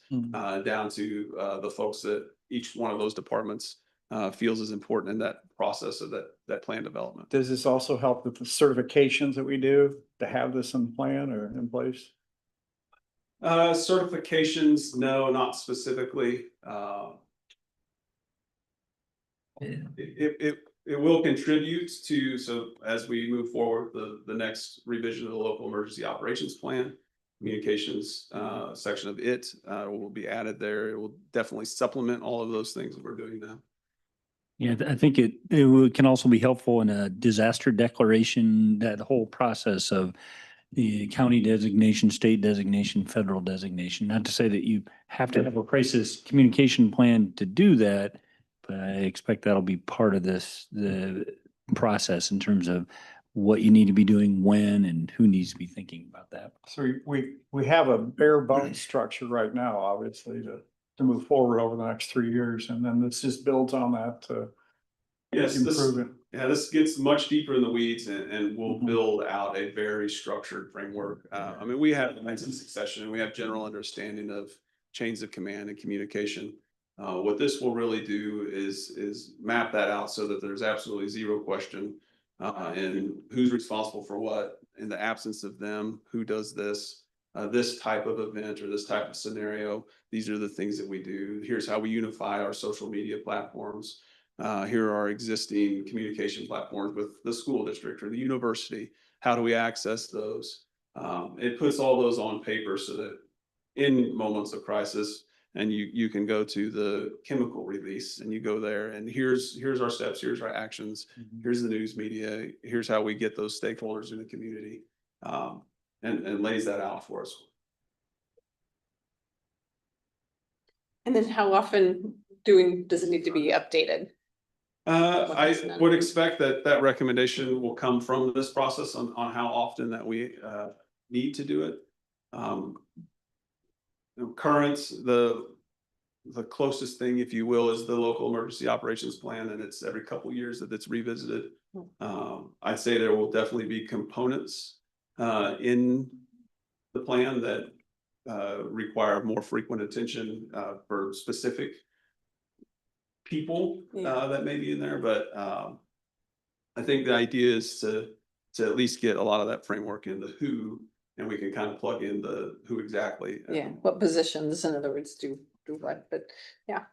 down to the folks that each one of those departments feels is important in that process of that plan development. Does this also help with the certifications that we do to have this in plan or in place? Certifications, no, not specifically. It will contribute to, so as we move forward, the next revision of the local emergency operations plan, communications section of it will be added there. It will definitely supplement all of those things that we're doing now. Yeah, I think it can also be helpful in a disaster declaration, that whole process of the county designation, state designation, federal designation. Not to say that you have to have a crisis communication plan to do that, but I expect that'll be part of the process in terms of what you need to be doing when and who needs to be thinking about that. So we have a bare bones structure right now, obviously, to move forward over the next 3 years, and then this just builds on that to Yes, improve it. Yeah, this gets much deeper in the weeds and we'll Mhm. build out a very structured framework. I mean, we have lines of succession, we have general understanding of chains of command and communication. What this will really do is map that out so that there's absolutely zero question. And who's responsible for what in the absence of them, who does this type of event or this type of scenario. These are the things that we do. Here's how we unify our social media platforms. Here are our existing communication platforms with the school district or the university. How do we access those? It puts all those on paper so that in moments of crisis, and you can go to the chemical release and you go there and here's our steps, here's our actions, here's the news media, here's how we get those stakeholders in the community, and lays that out for us. And then how often does it need to be updated? I would expect that recommendation will come from this process on how often that we need to do it. Current, the closest thing, if you will, is the local emergency operations plan, and it's every couple of years that it's revisited. I'd say there will definitely be components in the plan that require more frequent attention for specific people that may be in there, but I think the idea is to at least get a lot of that framework in the who, and we can kind of plug in the who exactly. Yeah, what positions, in other words, do what, but yeah.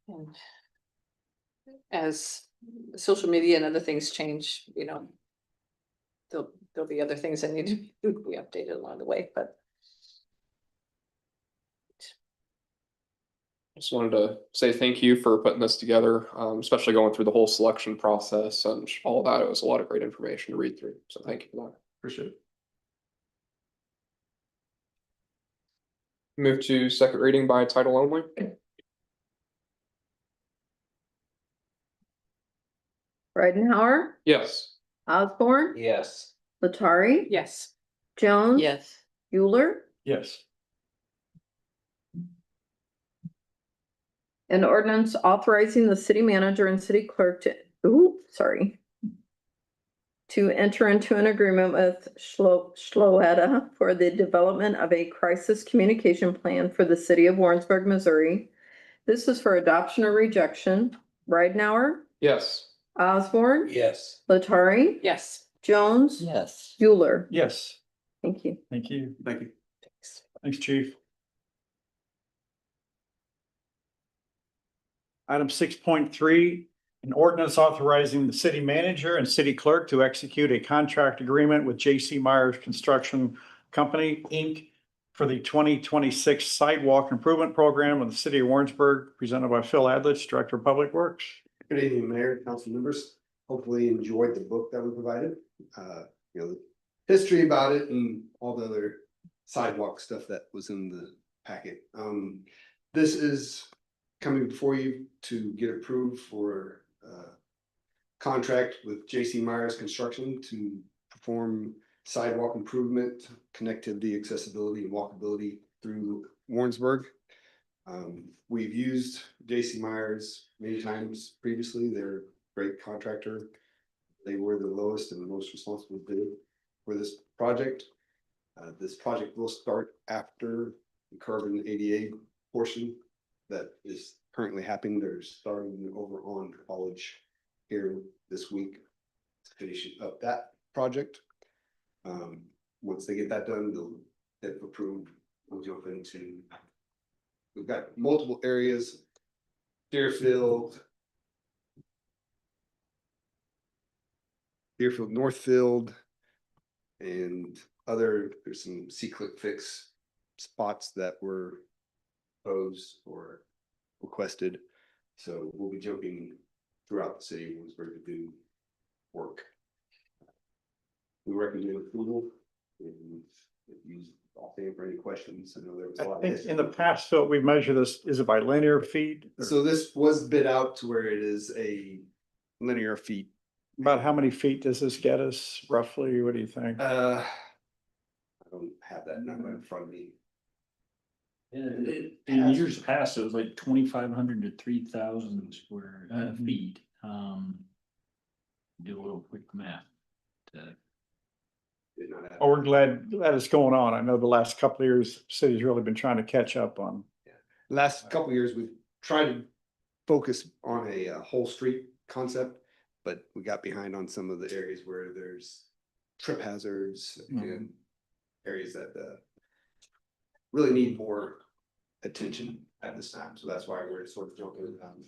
And as social media and other things change, you know, there'll be other things that need to be updated along the way, but Just wanted to say thank you for putting this together, especially going through the whole selection process and all that. It was a lot of great information to read through. So thank you for that. Appreciate it. Move to second reading by title only. Ridenhour, Yes. Osborne, Yes. Latari, yes. Jones. Yes. Euler, Yes. an ordinance authorizing the city manager and city clerk to enter into an agreement with Schloetta for the development of a crisis communication plan for the city of Warrensburg, Missouri. This is for adoption or rejection. Ridenhour, Yes. Osborne, Yes. Latari, Yes. Jones, Yes. Euler. Yes. Thank you. Thank you. Thank you. Thanks, Chief. Item 6.3, an ordinance authorizing the city manager and city clerk to execute a contract agreement with J.C. Myers Construction Company, Inc. for the 2026 Sidewalk Improvement Program of the city of Warrensburg, presented by Phil Adlich, Director of Public Works. Good evening, Mayor, council members. Hopefully you enjoyed the book that we provided. You know, the history about it and all the other sidewalk stuff that was in the packet. This is coming before you to get approved for contract with J.C. Myers Construction to perform sidewalk improvement, connectivity, accessibility, and walkability through Warrensburg. We've used J.C. Myers many times previously. They're a great contractor. They were the lowest and most responsible bid for this project. This project will start after the carbon ADA portion that is currently happening. They're starting over on College here this week to finish up that project. Once they get that done, they'll get approved. We'll jump into. We've got multiple areas, Deerfield, Northfield, and there's some C-clip fix spots that were proposed or requested. So we'll be jumping throughout the city of Warrensburg to do work. We recommend approval and use offhand for any questions. I know there was a lot I of think history. in the past, Phil, we measure this, is it by linear feet? So this was bid out to where it is a linear feet. About how many feet does this get us roughly? What do you think? I don't have that number in front of me. In years past, it was like 2,500 to 3,000 square feet. Do a little quick math. Did not have- Oh, we're glad it's going on. I know the last couple of years, city's really been trying to catch up on. Last couple of years, we've tried to focus on a whole street concept, but we got behind on some of the areas where there's trip hazards and areas that really need more attention at this time. So that's why we're sort of jumping around.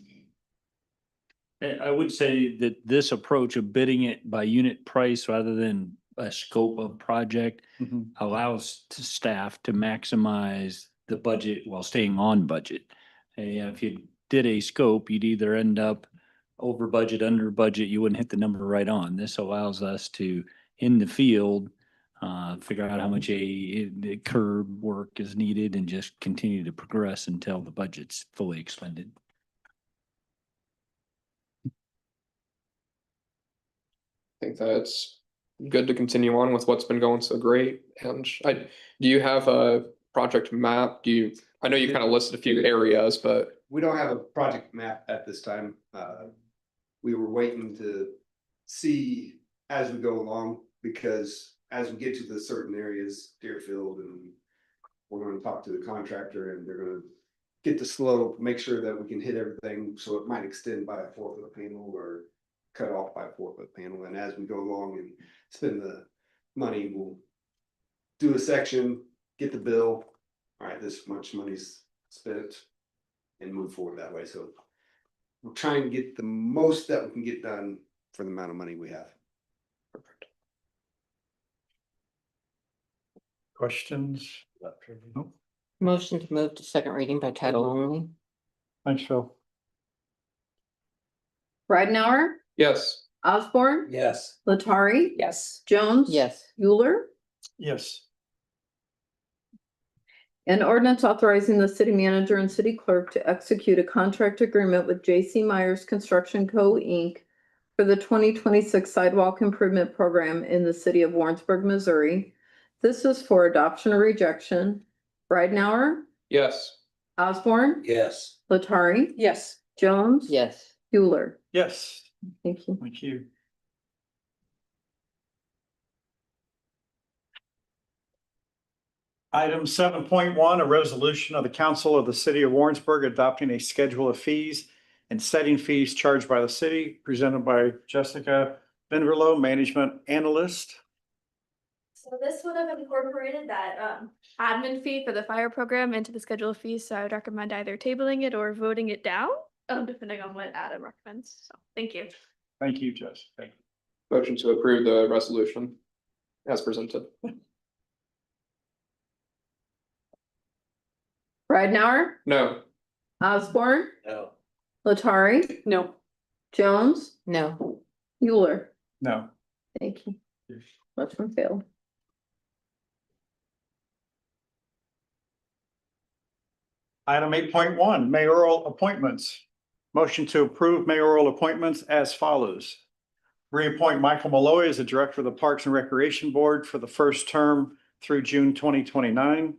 I would say that this approach of bidding it by unit price rather than a scope of project allows staff to maximize the budget while staying on budget. If you did a scope, you'd either end up over budget, under budget, you wouldn't hit the number right on. This allows us to, in the field, figure out how much the curb work is needed and just continue to progress until the budget's fully expended. I think that's good to continue on with what's been going so great. And do you have a project map? I know you kind of listed a few areas, but We don't have a project map at this time. We were waiting to see as we go along, because as we get to the certain areas, Deerfield, and we're gonna talk to the contractor and they're gonna get the slope, make sure that we can hit everything, so it might extend by a 4-foot panel or cut off by a 4-foot panel. And as we go along and spend the money, we'll do a section, get the bill. All right, this much money's spent, and move forward that way. So we're trying to get the most that we can get done for the amount of money we have. Questions? Nope. Motion to move to second reading by title only. Thanks, Phil. Ridenhour, yes. Osborne, Yes. Latari, Yes. Jones. Yes. Euler. Yes. An ordinance authorizing the city manager and city clerk to execute a contract agreement with J.C. Myers Construction Co. Inc. for the 2026 sidewalk improvement program in the city of Warrensburg, Missouri. This is for adoption or rejection. Ridenhour, Yes. Osborne, Yes. Latari, Yes. Jones. Yes. Euler. Yes. Thank you. Thank you. Item 7.1, a resolution of the council of the city of Warrensburg adopting a schedule of fees and setting fees charged by the city, presented by Jessica Benverlo, management analyst. So this would have incorporated that admin fee for the fire program into the schedule of fees, so I would recommend either tabling it or voting it down, depending on what Adam recommends. So thank you. Thank you, Jess. Thank you. Motion to approve the resolution as presented. Ridenhour, No. Osborne, No. Latari, No. Jones, No. Euler. No. Thank you. Which one failed? Item 8.1, mayoral appointments. Motion to approve mayoral appointments as follows. Reappoint Michael Malloy as the Director of the Parks and Recreation Board for the first term through June 2029.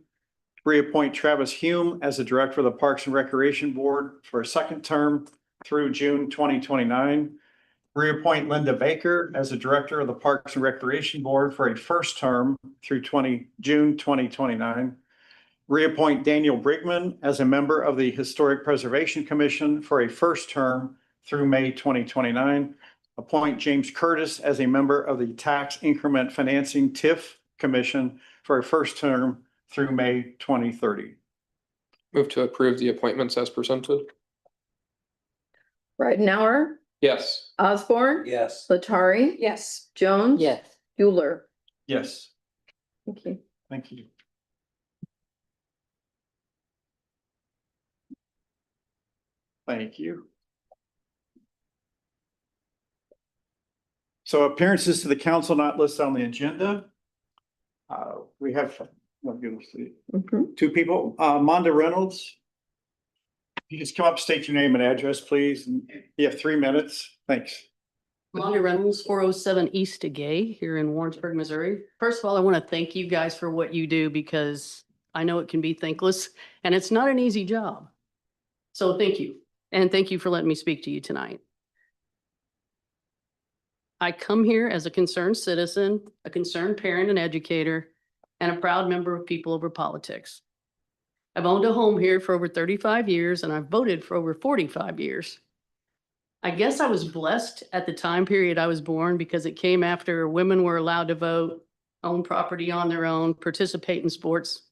Reappoint Travis Hume as the Director of the Parks and Recreation Board for a second term through June 2029. Reappoint Linda Baker as the Director of the Parks and Recreation Board for a first term through June 2029. Reappoint Daniel Brigman as a member of the Historic Preservation Commission for a first term through May 2029. Appoint James Curtis as a member of the Tax Increment Financing TIF Commission for a first term through May 2030. Move to approve the appointments as presented. Ridenhour, Yes. Osborne, Yes. Latari, Yes. Jones. Yes. Euler. Yes, Thank you. thank you. Thank you. So appearances to the council not listed on the agenda. We have, Mhm. two people, Monda Reynolds. You just come up, state your name and address, please. And you have 3 minutes. Thanks. Lonnie Reynolds, 407 East Gay here in Warrensburg, Missouri. First of all, I want to thank you guys for what you do, because I know it can be thankless and it's not an easy job. So thank you. And thank you for letting me speak to you tonight. I come here as a concerned citizen, a concerned parent and educator, and a proud member of People Over Politics. I've owned a home here for over 35 years and I've voted for over 45 years. I guess I was blessed at the time period I was born because it came after women were allowed to vote, own property on their own, participate in sports,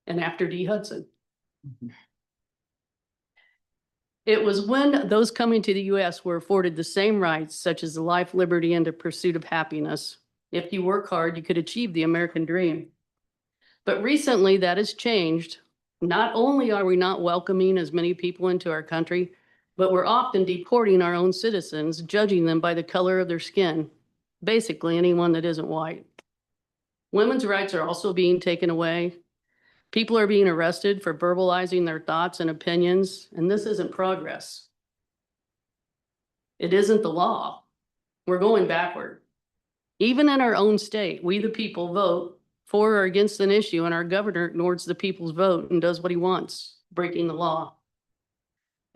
and after D. Hudson. It was when those coming to the US were afforded the same rights, such as life, liberty, and the pursuit of happiness. If you work hard, you could achieve the American dream. But recently that has changed. Not only are we not welcoming as many people into our country, but we're often deporting our own citizens, judging them by the color of their skin, basically anyone that isn't white. Women's rights are also being taken away. People are being arrested for verbalizing their thoughts and opinions, and this isn't progress. It isn't the law. We're going backward. Even in our own state, we the people vote for or against an issue, and our governor ignores the people's vote and does what he wants, breaking the law.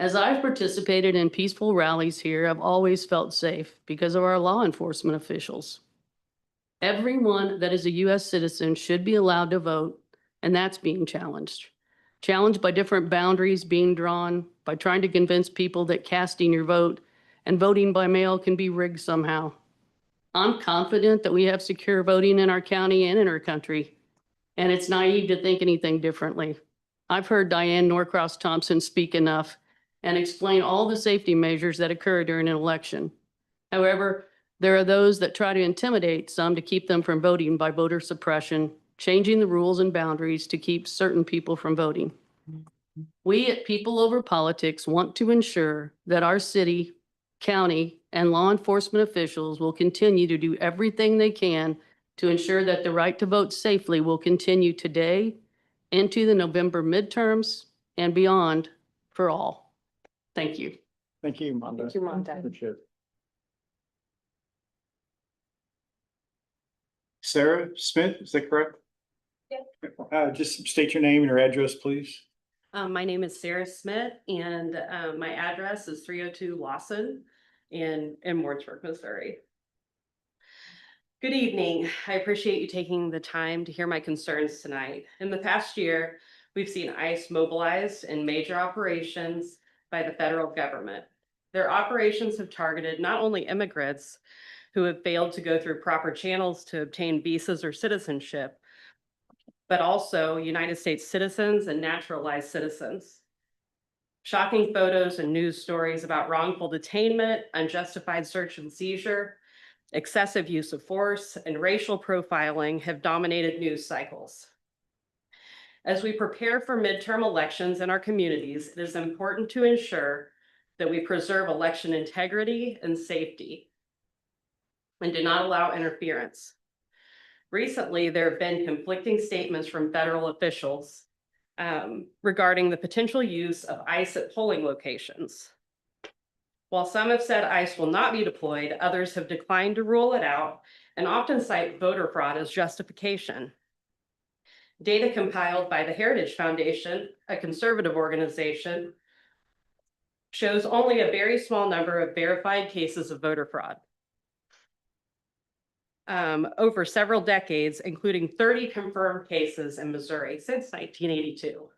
As I've participated in peaceful rallies here, I've always felt safe because of our law enforcement officials. Everyone that is a US citizen should be allowed to vote, and that's being challenged. Challenged by different boundaries being drawn, by trying to convince people that casting your vote and voting by mail can be rigged somehow. I'm confident that we have secure voting in our county and in our country, and it's naive to think anything differently. I've heard Diane Norcross Thompson speak enough and explain all the safety measures that occur during an election. However, there are those that try to intimidate some to keep them from voting by voter suppression, changing the rules and boundaries to keep certain people from voting. We at People Over Politics want to ensure that our city, county, and law enforcement officials will continue to do everything they can to ensure that the right to vote safely will continue today into the November midterms and beyond for all. Thank you. Thank you, Monda. Thank you, Monda. Appreciate it. Sarah Smith, is that correct? Yeah. Just state your name and your address, please. My name is Sarah Smith and my address is 302 Lawson in Warrensburg, Missouri. Good evening. I appreciate you taking the time to hear my concerns tonight. In the past year, we've seen ICE mobilized in major operations by the federal government. Their operations have targeted not only immigrants who have failed to go through proper channels to obtain visas or citizenship, but also United States citizens and naturalized citizens. Shocking photos and news stories about wrongful detainment, unjustified search and seizure, excessive use of force, and racial profiling have dominated news cycles. As we prepare for midterm elections in our communities, it is important to ensure that we preserve election integrity and safety and do not allow interference. Recently, there have been conflicting statements from federal officials regarding the potential use of ICE at polling locations. While some have said ICE will not be deployed, others have declined to rule it out and often cite voter fraud as justification. Data compiled by the Heritage Foundation, a conservative organization, shows only a very small number of verified cases of voter fraud. Over several decades, including 30 confirmed cases in Missouri since 1982.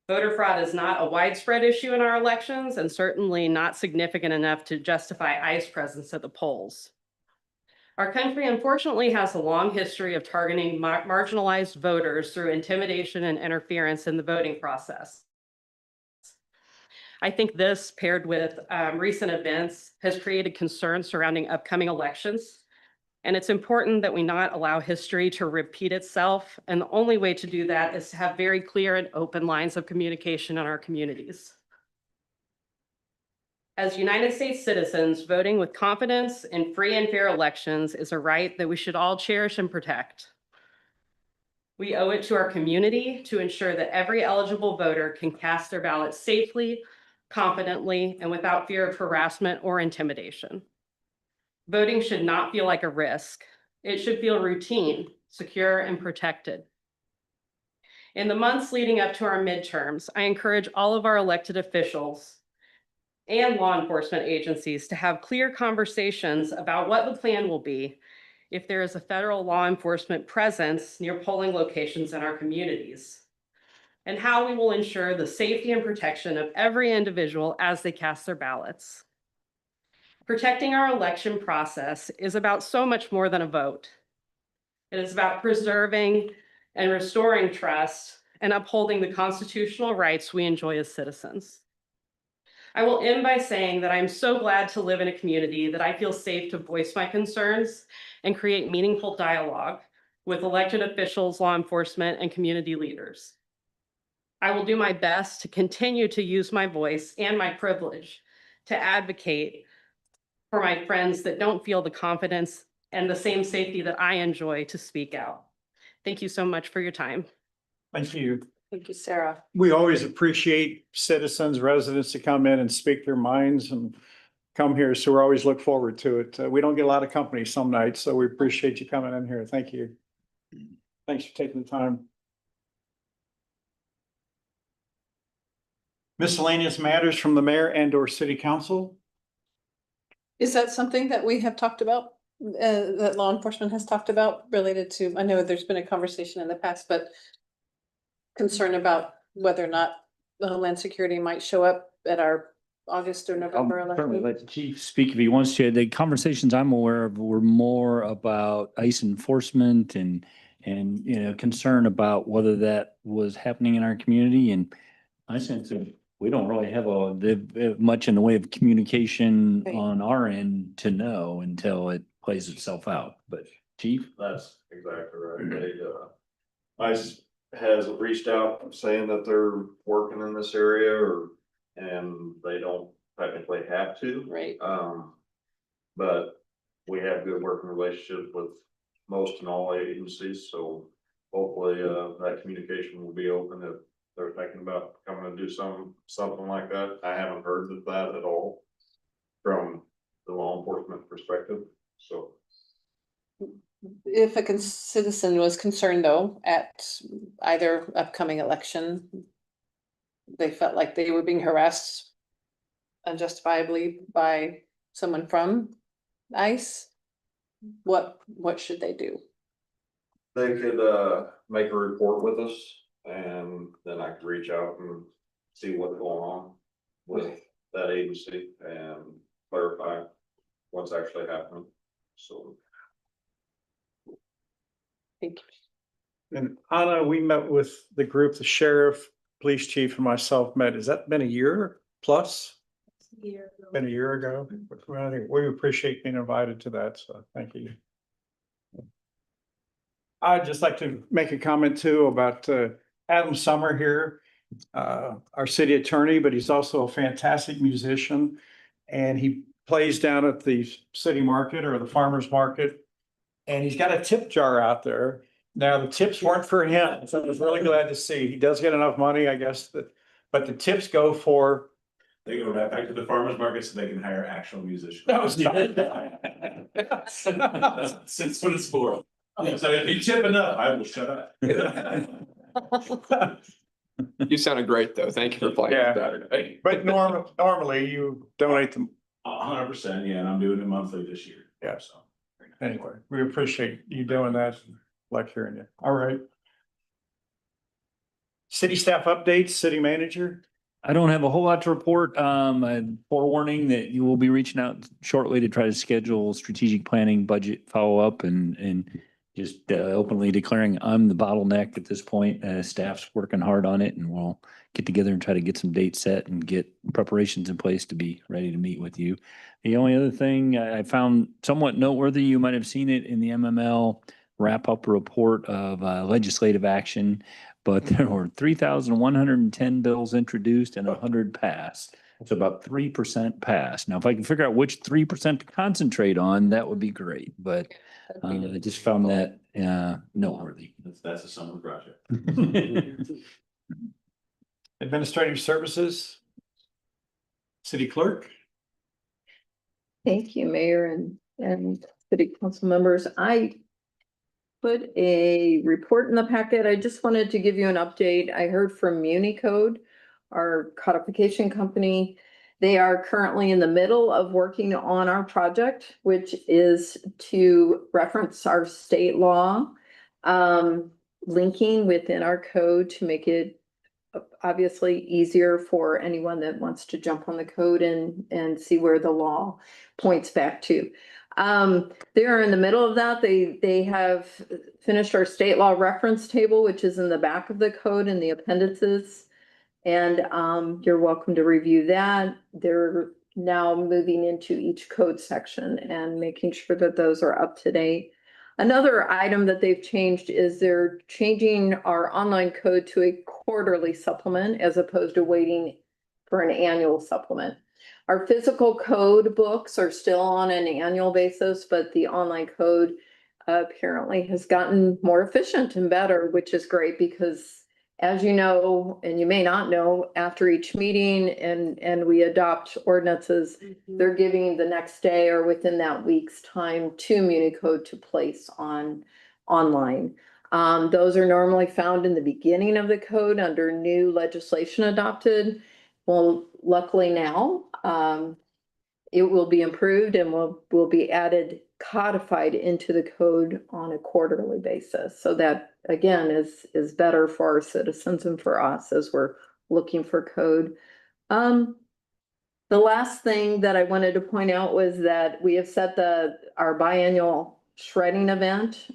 Voter fraud is not a widespread issue in our elections and certainly not significant enough to justify ICE presence at the polls. Our country unfortunately has a long history of targeting marginalized voters through intimidation and interference in the voting process. I think this, paired with recent events, has created concern surrounding upcoming elections. And it's important that we not allow history to repeat itself. And the only way to do that is to have very clear and open lines of communication in our communities. As United States citizens, voting with confidence in free and fair elections is a right that we should all cherish and protect. We owe it to our community to ensure that every eligible voter can cast their ballot safely, confidently, and without fear of harassment or intimidation. Voting should not feel like a risk. It should feel routine, secure, and protected. In the months leading up to our midterms, I encourage all of our elected officials and law enforcement agencies to have clear conversations about what the plan will be if there is a federal law enforcement presence near polling locations in our communities, and how we will ensure the safety and protection of every individual as they cast their ballots. Protecting our election process is about so much more than a vote. It is about preserving and restoring trust and upholding the constitutional rights we enjoy as citizens. I will end by saying that I'm so glad to live in a community that I feel safe to voice my concerns and create meaningful dialogue with elected officials, law enforcement, and community leaders. I will do my best to continue to use my voice and my privilege to advocate for my friends that don't feel the confidence and the same safety that I enjoy to speak out. Thank you so much for your time. Thank you. Thank you, Sarah. We always appreciate citizens, residents to come in and speak their minds and come here. So we always look forward to it. We don't get a lot of company some nights, so we appreciate you coming in here. Thank you. Thanks for taking the time. Miscellaneous matters from the mayor and or city council. Is that something that we have talked about, that law enforcement has talked about related to, I know there's been a conversation in the past, but concern about whether or not the Homeland Security might show up at our August or November Certainly election? let the chief speak if he wants to. The conversations I'm aware of were more about ICE enforcement and, concern about whether that was happening in our community. And I sense that we don't really have much in the way of communication Right. on our end to know until it plays itself out. But chief? That's exactly right. ICE has reached out saying that they're working in this area and they don't technically have to. Right. But we have good working relationships with most and all agencies, so hopefully, that communication will be open if they're thinking about coming to do something like that. I haven't heard of that at all from the law enforcement perspective, so. If a citizen was concerned though, at either upcoming election, they felt like they were being harassed unjustifiably by someone from ICE, what should they do? They could, make a report with us and then I could reach out and see what's going on with that agency and clarify what's actually happening, so. Thank you. And Anna, we met with the group, the sheriff, police chief and myself met. Has that been a year plus? Been a year ago. We appreciate being invited to that, so thank you. I'd just like to make a comment too about Adam Summer here, our city attorney, but he's also a fantastic musician. And he plays down at the city market or the farmer's market. And he's got a tip jar out there. Now, the tips weren't for him, so I was really glad to see. He does get enough money, I guess, but the tips go for. They go right back to the farmer's market so they can hire actual musicians. That was Since what it's for. So if you tip enough, I will shut up. You sounded great, though. Thank you for playing Yeah. Saturday. But normally you donate them. 100%, yeah, and I'm doing it monthly this year. Yeah. So. Anyway, we appreciate you doing that. Like hearing you. All right. City staff updates, city manager. I don't have a whole lot to report. Forewarning that you will be reaching out shortly to try to schedule strategic planning, budget follow-up and just openly declaring I'm the bottleneck at this point. Staff's working hard on it and we'll get together and try to get some dates set and get preparations in place to be ready to meet with you. The only other thing I found somewhat noteworthy, you might have seen it in the MML wrap-up report of legislative action, but there were 3,110 bills introduced and 100 passed. It's about 3% passed. Now, if I can figure out which 3% to concentrate on, that would be great. But I just found that noteworthy. That's a summer project. Administrative services. City clerk. Thank you, Mayor and city council members. I put a report in the packet. I just wanted to give you an update. I heard from Municode, our codification company, They are currently in the middle of working on our project, which is to reference our state law, linking within our code to make it obviously easier for anyone that wants to jump on the code and see where the law points back to. They are in the middle of that. They have finished our state law reference table, which is in the back of the code in the appendices. And you're welcome to review that. They're now moving into each code section and making sure that those are up to date. Another item that they've changed is they're changing our online code to a quarterly supplement as opposed to waiting for an annual supplement. Our physical code books are still on an annual basis, but the online code apparently has gotten more efficient and better, which is great because, as you know, and you may not know, after each meeting and we adopt ordinances, they're giving the next day or within that week's time to Municode to place online. Those are normally found in the beginning of the code under new legislation adopted. Well, luckily now, it will be improved and will be added, codified into the code on a quarterly basis. So that again is better for our citizens and for us as we're looking for code. The last thing that I wanted to point out was that we have set our biannual shredding event.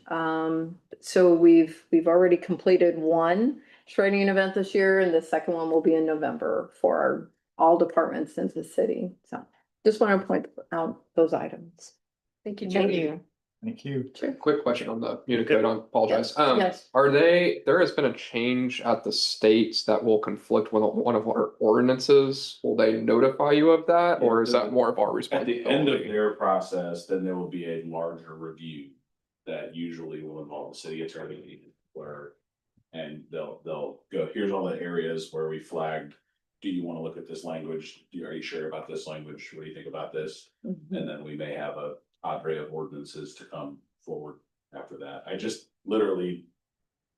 So we've already completed one shredding event this year, and the second one will be in November for all departments in the city. So just want to point out those items. Thank you, Thank Judy. you. Thank you. Quick question on the Unicode, I apologize. Yes. There has been a change at the states that will conflict with one of our ordinances. Will they notify you of that, or is that more of our At responsibility? the end of their process, then there will be a larger review that usually will involve the city attorney and they'll go, here's all the areas where we flagged. Do you want to look at this language? Are you sure about this language? What do you think about this? And then we may have a cadre of ordinances to come forward after that. I just literally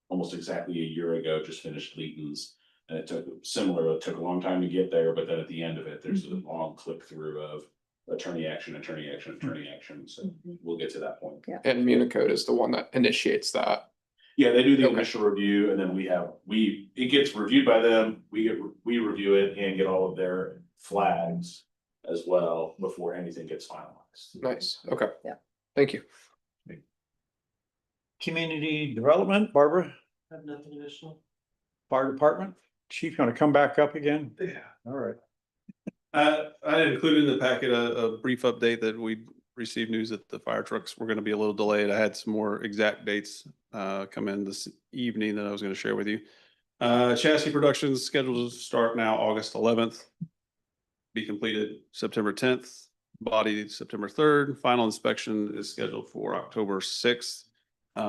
almost exactly a year ago just finished Leeton's, and it took a long time to get there, but then at the end of it, there's a long click through of attorney action. So we'll get to that point. Yeah. And Unicode is the one that initiates that. Yeah, they do the Okay. initial review, and then it gets reviewed by them, we review it and get all of their flags as well before anything gets finalized. Nice, okay. Yeah. Thank you. Community development, Barbara, I have nothing additional. fire department, chief, gonna come back up again? Yeah. All right. I included in the packet a brief update that we received news that the fire trucks were gonna be a little delayed. I had some more exact dates come in this evening that I was gonna share with you. Chassis production is scheduled to start now August 11th. Be completed September 10th, body September 3rd. Final inspection is scheduled for October 6th.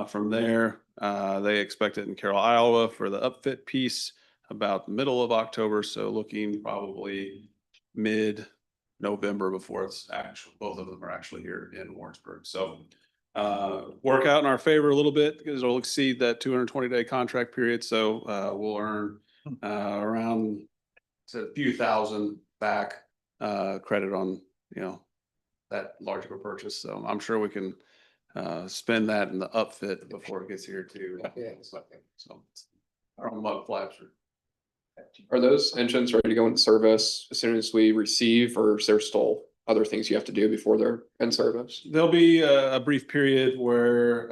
From there, they expect it in Carroll, Iowa for the upfit piece about the middle of October. So looking probably mid-November before it's both of them are actually here in Warrensburg. So work out in our favor a little bit because it'll exceed that 220-day contract period. So we'll earn around a few thousand back credit on, that large of a purchase. So I'm sure we can spend that in the upfit before it gets here too. So our own mud flaps Are those engines ready to go into service as soon as we receive, or is there still other things you have to do before they're in service? There'll be a brief period where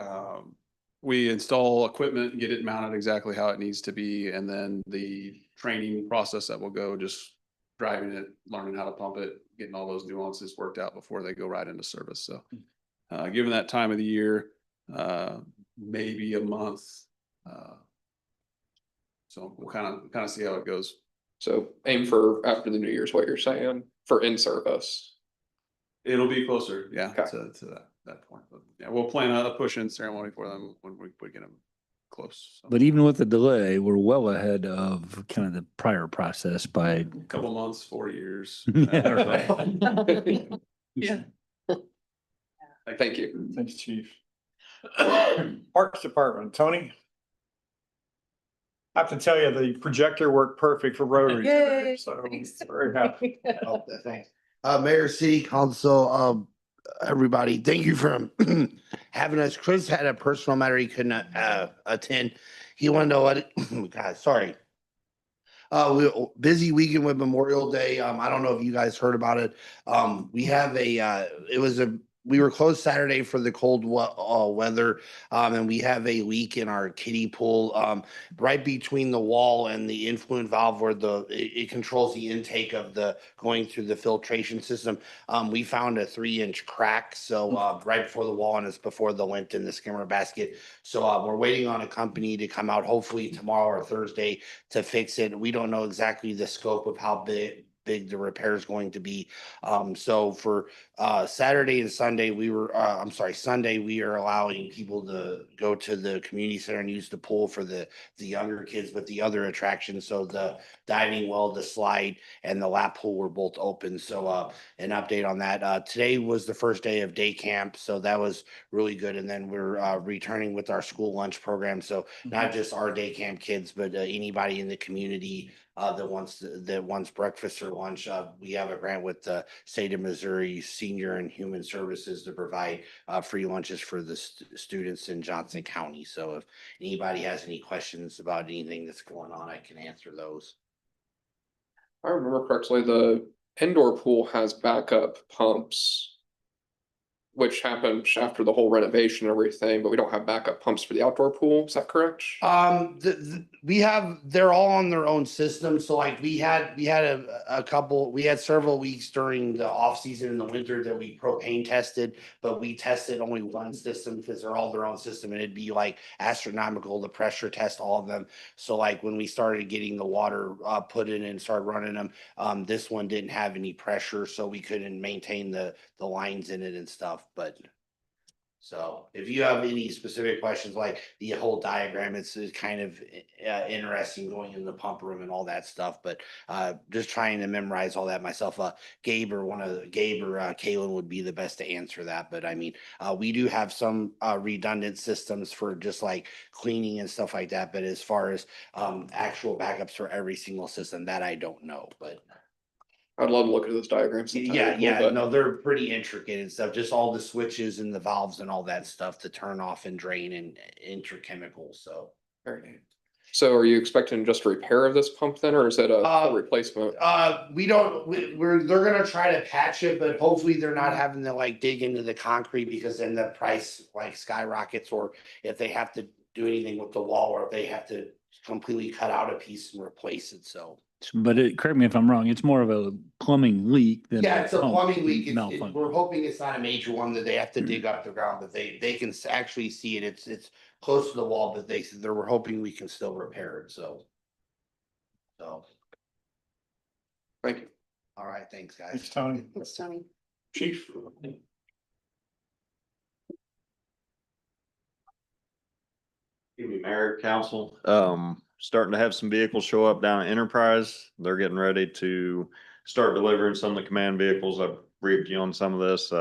we install equipment, get it mounted exactly how it needs to be, and then the training process that will go, just driving it, learning how to pump it, getting all those nuances worked out before they go right into service. So given that time of the year, maybe a month. So we'll kind of see how it goes. So aim for after the New Year's, what you're saying, for in service. It'll be closer, yeah, Okay. to that point. But yeah, we'll plan a push-in ceremony for them when we get them close. So. But even with the delay, we're well ahead of kind of the prior process by. Couple months, 4 years. Yeah, right. Yeah. Thank you. Thanks, chief. Parks department, Tony? I have to tell you, the projector worked perfect for Rotary. Yay. So, Thanks. very happy. Oh, thanks. Mayor, City Council, everybody, thank you for having us. Chris had a personal matter he couldn't attend. He wanted to let it, God, sorry. Busy weekend with Memorial Day. I don't know if you guys heard about it. We have we were closed Saturday for the cold weather. And we have a leak in our kiddie pool, right between the wall and the influent valve where it controls the intake of the going through the filtration system. We found a 3-inch crack. So, right before the wall, and it's before the lint in the skimmer basket. So, we're waiting on a company to come out hopefully tomorrow or Thursday to fix it. We don't know exactly the scope of how big the repair is going to be. So for Saturday and Sunday, Sunday, we are allowing people to go to the community center and use the pool for the younger kids, but the other attractions, so the diving well, the slide, and the lap pool were both open. So an update on that. Today was the first day of day camp, so that was really good. And then we're returning with our school lunch program. So not just our day camp kids, but anybody in the community that wants breakfast or lunch. We have a grant with the state of Missouri Senior and Human Services to provide free lunches for the students in Johnson County. So if anybody has any questions about anything that's going on, I can answer those. If I remember correctly, the indoor pool has backup pumps, which happened after the whole renovation and everything, but we don't have backup pumps for the outdoor pool. Is that correct? They're all on their own system. So like we had several weeks during the off season in the winter that we propane tested, but we tested only one system because they're all their own system, and it'd be like astronomical to pressure test all of them. So like when we started getting the water put in and started running them, this one didn't have any pressure, so we couldn't maintain the lines in it and stuff. But so if you have any specific questions, like the whole diagram, it's kind of interesting going in the pump room and all that stuff, but just trying to memorize all that myself. Gabe or Kaylin would be the best to answer that. But I mean, we do have some redundant systems for just like cleaning and stuff like that. But as far as actual backups for every single system, that I don't know. But I'd love to look at those diagrams. No, they're pretty intricate and stuff, just all the switches and the valves and all that stuff to turn off and drain and enter chemicals. So Very neat. So are you expecting just a repair of this pump then, or is it a full replacement? they're gonna try to patch it, but hopefully they're not having to like dig into the concrete, because then the price like skyrockets, or if they have to do anything with the wall, or if they have to completely cut out a piece and replace it. So But correct me if I'm wrong, it's more of a plumbing leak than. yeah, it's a pump plumbing leak. malfunction. We're hoping it's not a major one that they have to dig up the ground, but they can actually see it. It's close to the wall, but we're hoping we can still repair it. So Thank you. all right, thanks guys. Thanks, Tony. Thanks, Tony. Chief. Give me mayor, council, starting to have some vehicles show up down at Enterprise. They're getting ready to start delivering some of the command vehicles. I've briefed you on some of this.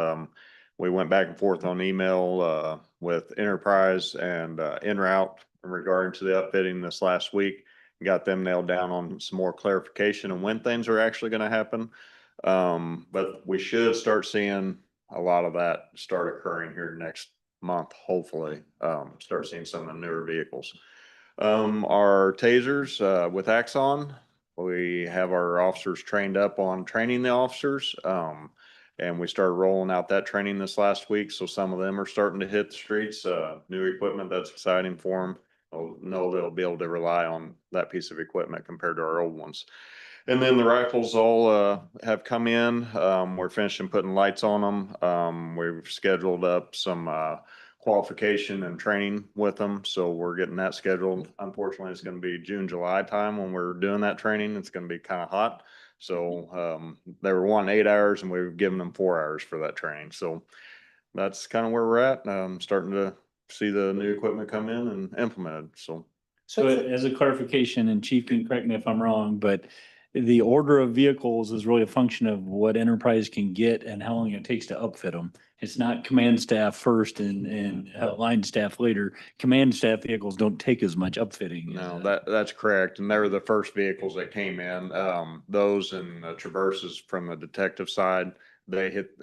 We went back and forth on email, with Enterprise and, En route in regard to the upfitting this last week. Got them nailed down on some more clarification on when things are actually gonna happen. But we should start seeing a lot of that start occurring here next month, hopefully. Start seeing some of the newer vehicles. Our tasers, with Axon, we have our officers trained up on training the officers. And we started rolling out that training this last week. So some of them are starting to hit the streets, new equipment. That's exciting for them. They'll know they'll be able to rely on that piece of equipment compared to our old ones. And then the rifles all have come in. We're finishing putting lights on them. We've scheduled up some qualification and training with them. So we're getting that scheduled. Unfortunately, it's going to be June, July time when we're doing that training. It's going to be kind of hot. So they were wanting 8 hours and we've given them 4 hours for that training. So that's kind of where we're at. Starting to see the new equipment come in and implemented. So as a clarification, and Chief can correct me if I'm wrong, but the order of vehicles is really a function of what enterprise can get and how long it takes to upfit them. It's not command staff first and line staff later. Command staff vehicles don't take as much upfitting. No, that's correct. And they were the first vehicles that came in. Those and the Traverses from the detective side, they hit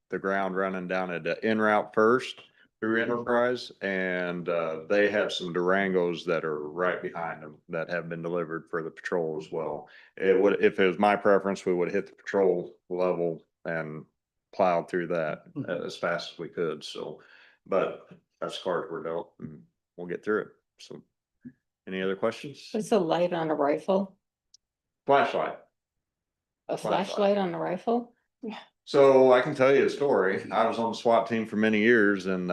the ground running down at the en route first through Enterprise. And they have some Durangos that are right behind them that have been delivered for the patrol as well. It would, if it was my preference, we would hit the patrol level and plowed through that as fast as we could. So, but that's the cards we're dealt and we'll get through it. So. Any other questions? What's a light on a rifle? Flashlight. A flashlight on a rifle? So I can tell you a story. I was on the SWAT team for many years and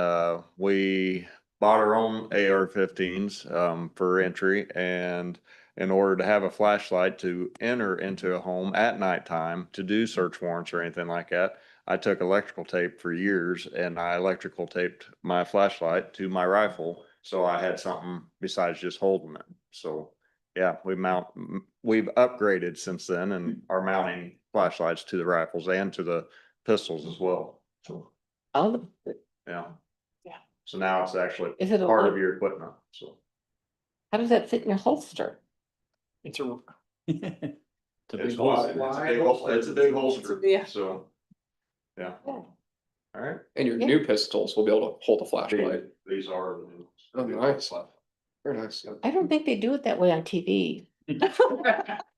we bought our own AR-15s for entry. And in order to have a flashlight to enter into a home at nighttime to do search warrants or anything like that, I took electrical tape for years and I electrical taped my flashlight to my rifle. So I had something besides just holding it. So yeah, we've upgraded since then and are mounting flashlights to the rifles and to the pistols as well. So, yeah. Yeah. So now it's actually Is it part of your equipment. So how does that fit in your holster? It's a. it's a big holster. Yeah. So, yeah. All right. And your Yeah. new pistols will be able to hold a flashlight. These are. Oh, nice. Very nice. I don't think they do it that way on TV.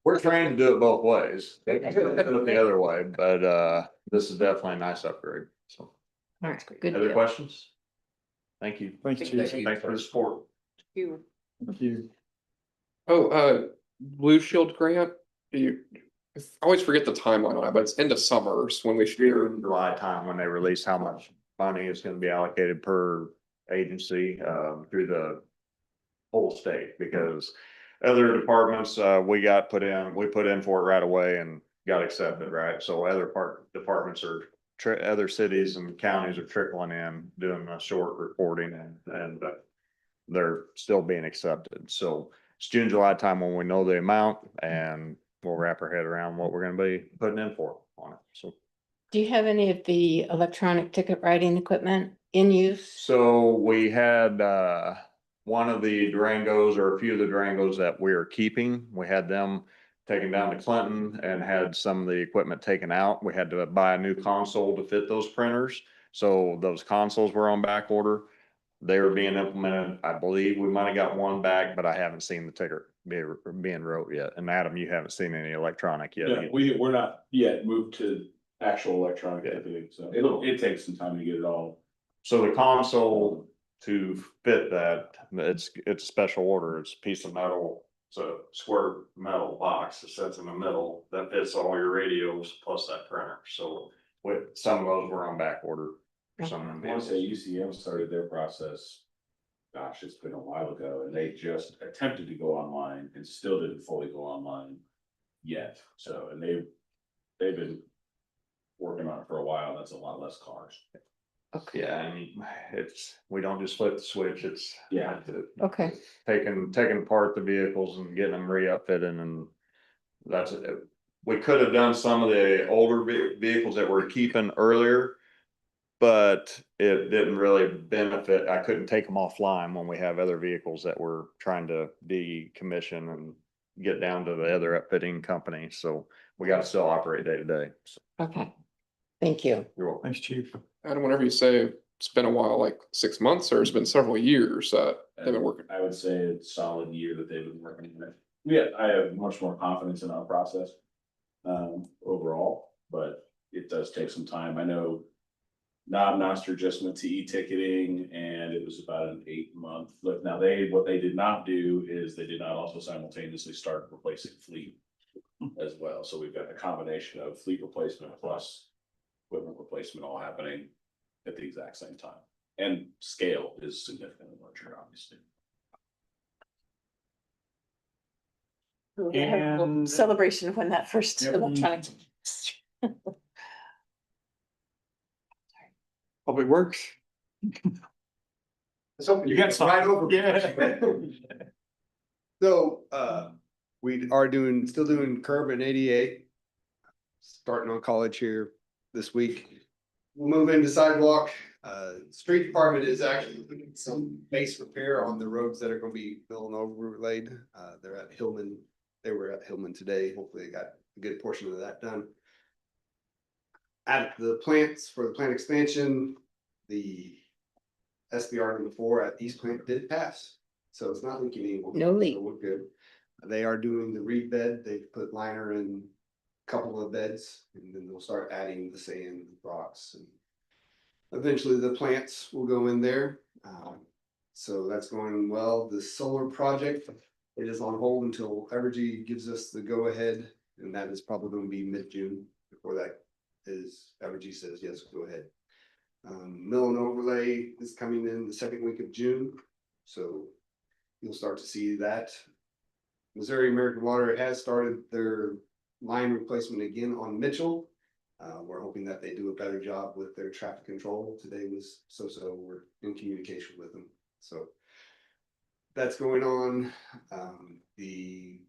We're trying to do it both ways. They can do it the other way, but this is definitely a nice upgrade. So, All right, good other deal. questions? Thank you. Thank you. Thanks for the support. You, Thank you. Oh, Blue Shield grant, I always forget the timeline on it, but it's into summers when we should be. July time when they release how much money is gonna be allocated per agency through the whole state, because other departments, we put in for it right away and got accepted, right? So other departments are other cities and counties are trickling in, doing a short reporting and they're still being accepted. So it's June, July time when we know the amount and we'll wrap our head around what we're gonna be putting in for on it. So. Do you have any of the electronic ticket writing equipment in use? So we had one of the Durangos or a few of the Durangos that we're keeping. We had them taken down to Clinton and had some of the equipment taken out. We had to buy a new console to fit those printers. So those consoles were on back order. They were being implemented. I believe we might have got one back, but I haven't seen the ticket being wrote yet. And Adam, you haven't seen any electronic yet. Yeah, we're not yet moved to actual electronic editing, so it takes some time to get it all. So the console to fit that, it's a special order. It's a piece of metal. It's a square metal box that sits in the middle that fits all your radios plus that printer. So with some of those were on back order. Some of them. I want to say UCM started their process, gosh, it's been a while ago, and they just attempted to go online and still didn't fully go online yet. So, and they've been working on it for a while. That's a lot less cars. Okay. Yeah, and we don't just flip the switch. It's Okay. taking apart the vehicles and getting them re-upfitted, and that's it. We could have done some of the older vehicles that we're keeping earlier, but it didn't really benefit. I couldn't take them offline when we have other vehicles that we're trying to decommission and get down to the other upfitting company. So we got to still operate day to day. Okay. Thank you. You're welcome. Thanks, Chief. And whenever you say it's been a while, like 6 months, or it's been several years that they've been working. I would say it's a solid year that they've been working on it. Yeah, I have much more confidence in our process overall, but it does take some time. I know Knob Noster just went to e-ticketing and it was about an 8-month look. Now what they did not do is they did not also simultaneously start replacing fleet as well. So we've got a combination of fleet replacement plus equipment replacement all happening at the exact same time. And scale is significantly larger, obviously. we'll have a little And- celebration when that first Yep. electronic. Public Works. So You got some. right over. Yeah. So, We are still doing curb and ADA. Starting on college here this week. We'll move into sidewalk. Street department is actually doing some base repair on the roads that are gonna be mill and overlaid. They're at Hillman. They were at Hillman today. Hopefully they got a good portion of that done. At the plants for the plant expansion, the SBR number 4 at East Plant did pass. So it's not leaking anymore. No leak. So we're good. They are doing the reed bed. They've put liner in a couple of beds, and then they'll start adding the sand, rocks, and eventually the plants will go in there. So that's going well. The solar project, it is on hold until Evergy gives us the go ahead, and that is probably going to be mid-June before that is Evergy says, yes, go ahead. Mill and overlay is coming in the second week of June. So you'll start to see that. Missouri American Water has started their line replacement again on Mitchell. We're hoping that they do a better job with their traffic control. Today was so we're in communication with them. So that's going on. The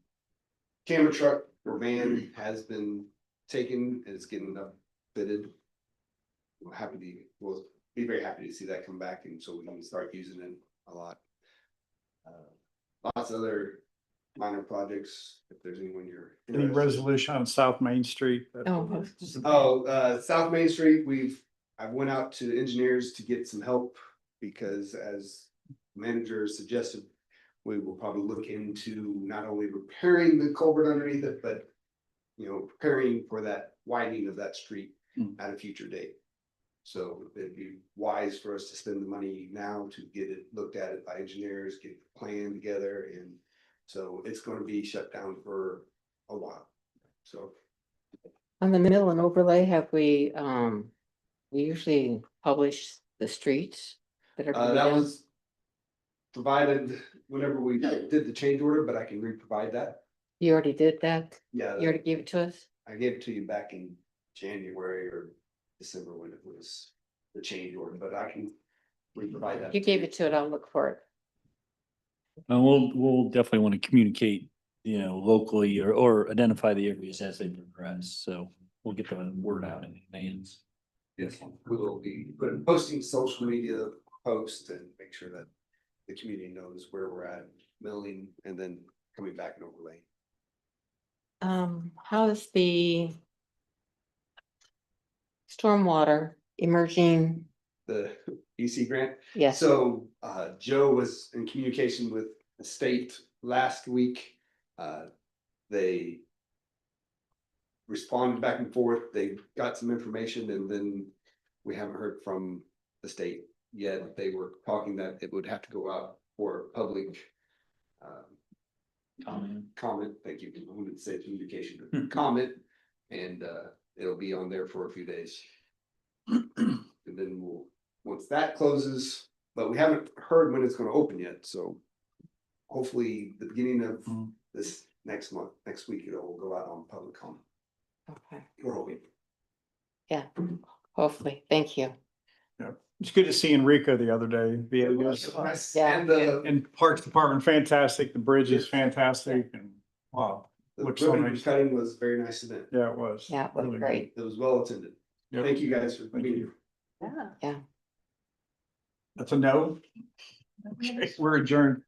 camera truck or van has been taken and it's getting upfitted. We'll be very happy to see that come back, and so we can start using it a lot. Lots of other minor projects, if there's anyone you're Any interested. resolution on South Main Street? South Main Street, I went out to engineers to get some help because as manager suggested, we will probably look into not only repairing the culvert underneath it, but preparing for that widening of that street at a future date. So it'd be wise for us to spend the money now to get it looked at it by engineers, get the plan together, and so it's going to be shut down for a while. So On the mill and overlay, have we usually publish the streets that are. that was provided whenever we did the change order, but I can re-provide that. You already did that? Yeah. You already gave it to us? I gave it to you back in January or December when it was the change order, but I can re-provide that. You gave it to it, I'll look for it. We'll definitely want to communicate, locally or identify the areas as they progress. So we'll get the word out in advance. Yes, we will be posting social media posts and make sure that the community knows where we're at, milling, and then coming back and overlay. How is the stormwater emerging? The EC grant? Yes. So Joe was in communication with the state last week. They responded back and forth. They got some information and then we haven't heard from the state yet. They were talking that it would have to go out for public comment. Thank you. I wanted to say communication, but comment, and it'll be on there for a few days. And then once that closes, but we haven't heard when it's going to open yet. So hopefully the beginning of this next week, it'll go out on public comment. Okay. We're hoping. Yeah, hopefully. Thank you. Yeah, it's good to see Enrico the other day. Yeah. And Parks Department, fantastic. The bridge is fantastic, and wow. the Looks so ribbon nice. cutting was a very nice event. Yeah, it was. Yeah, it was Really great. It was well attended. good. Thank you guys for Thank being you. here. Yeah. That's a no. Okay, we're adjourned.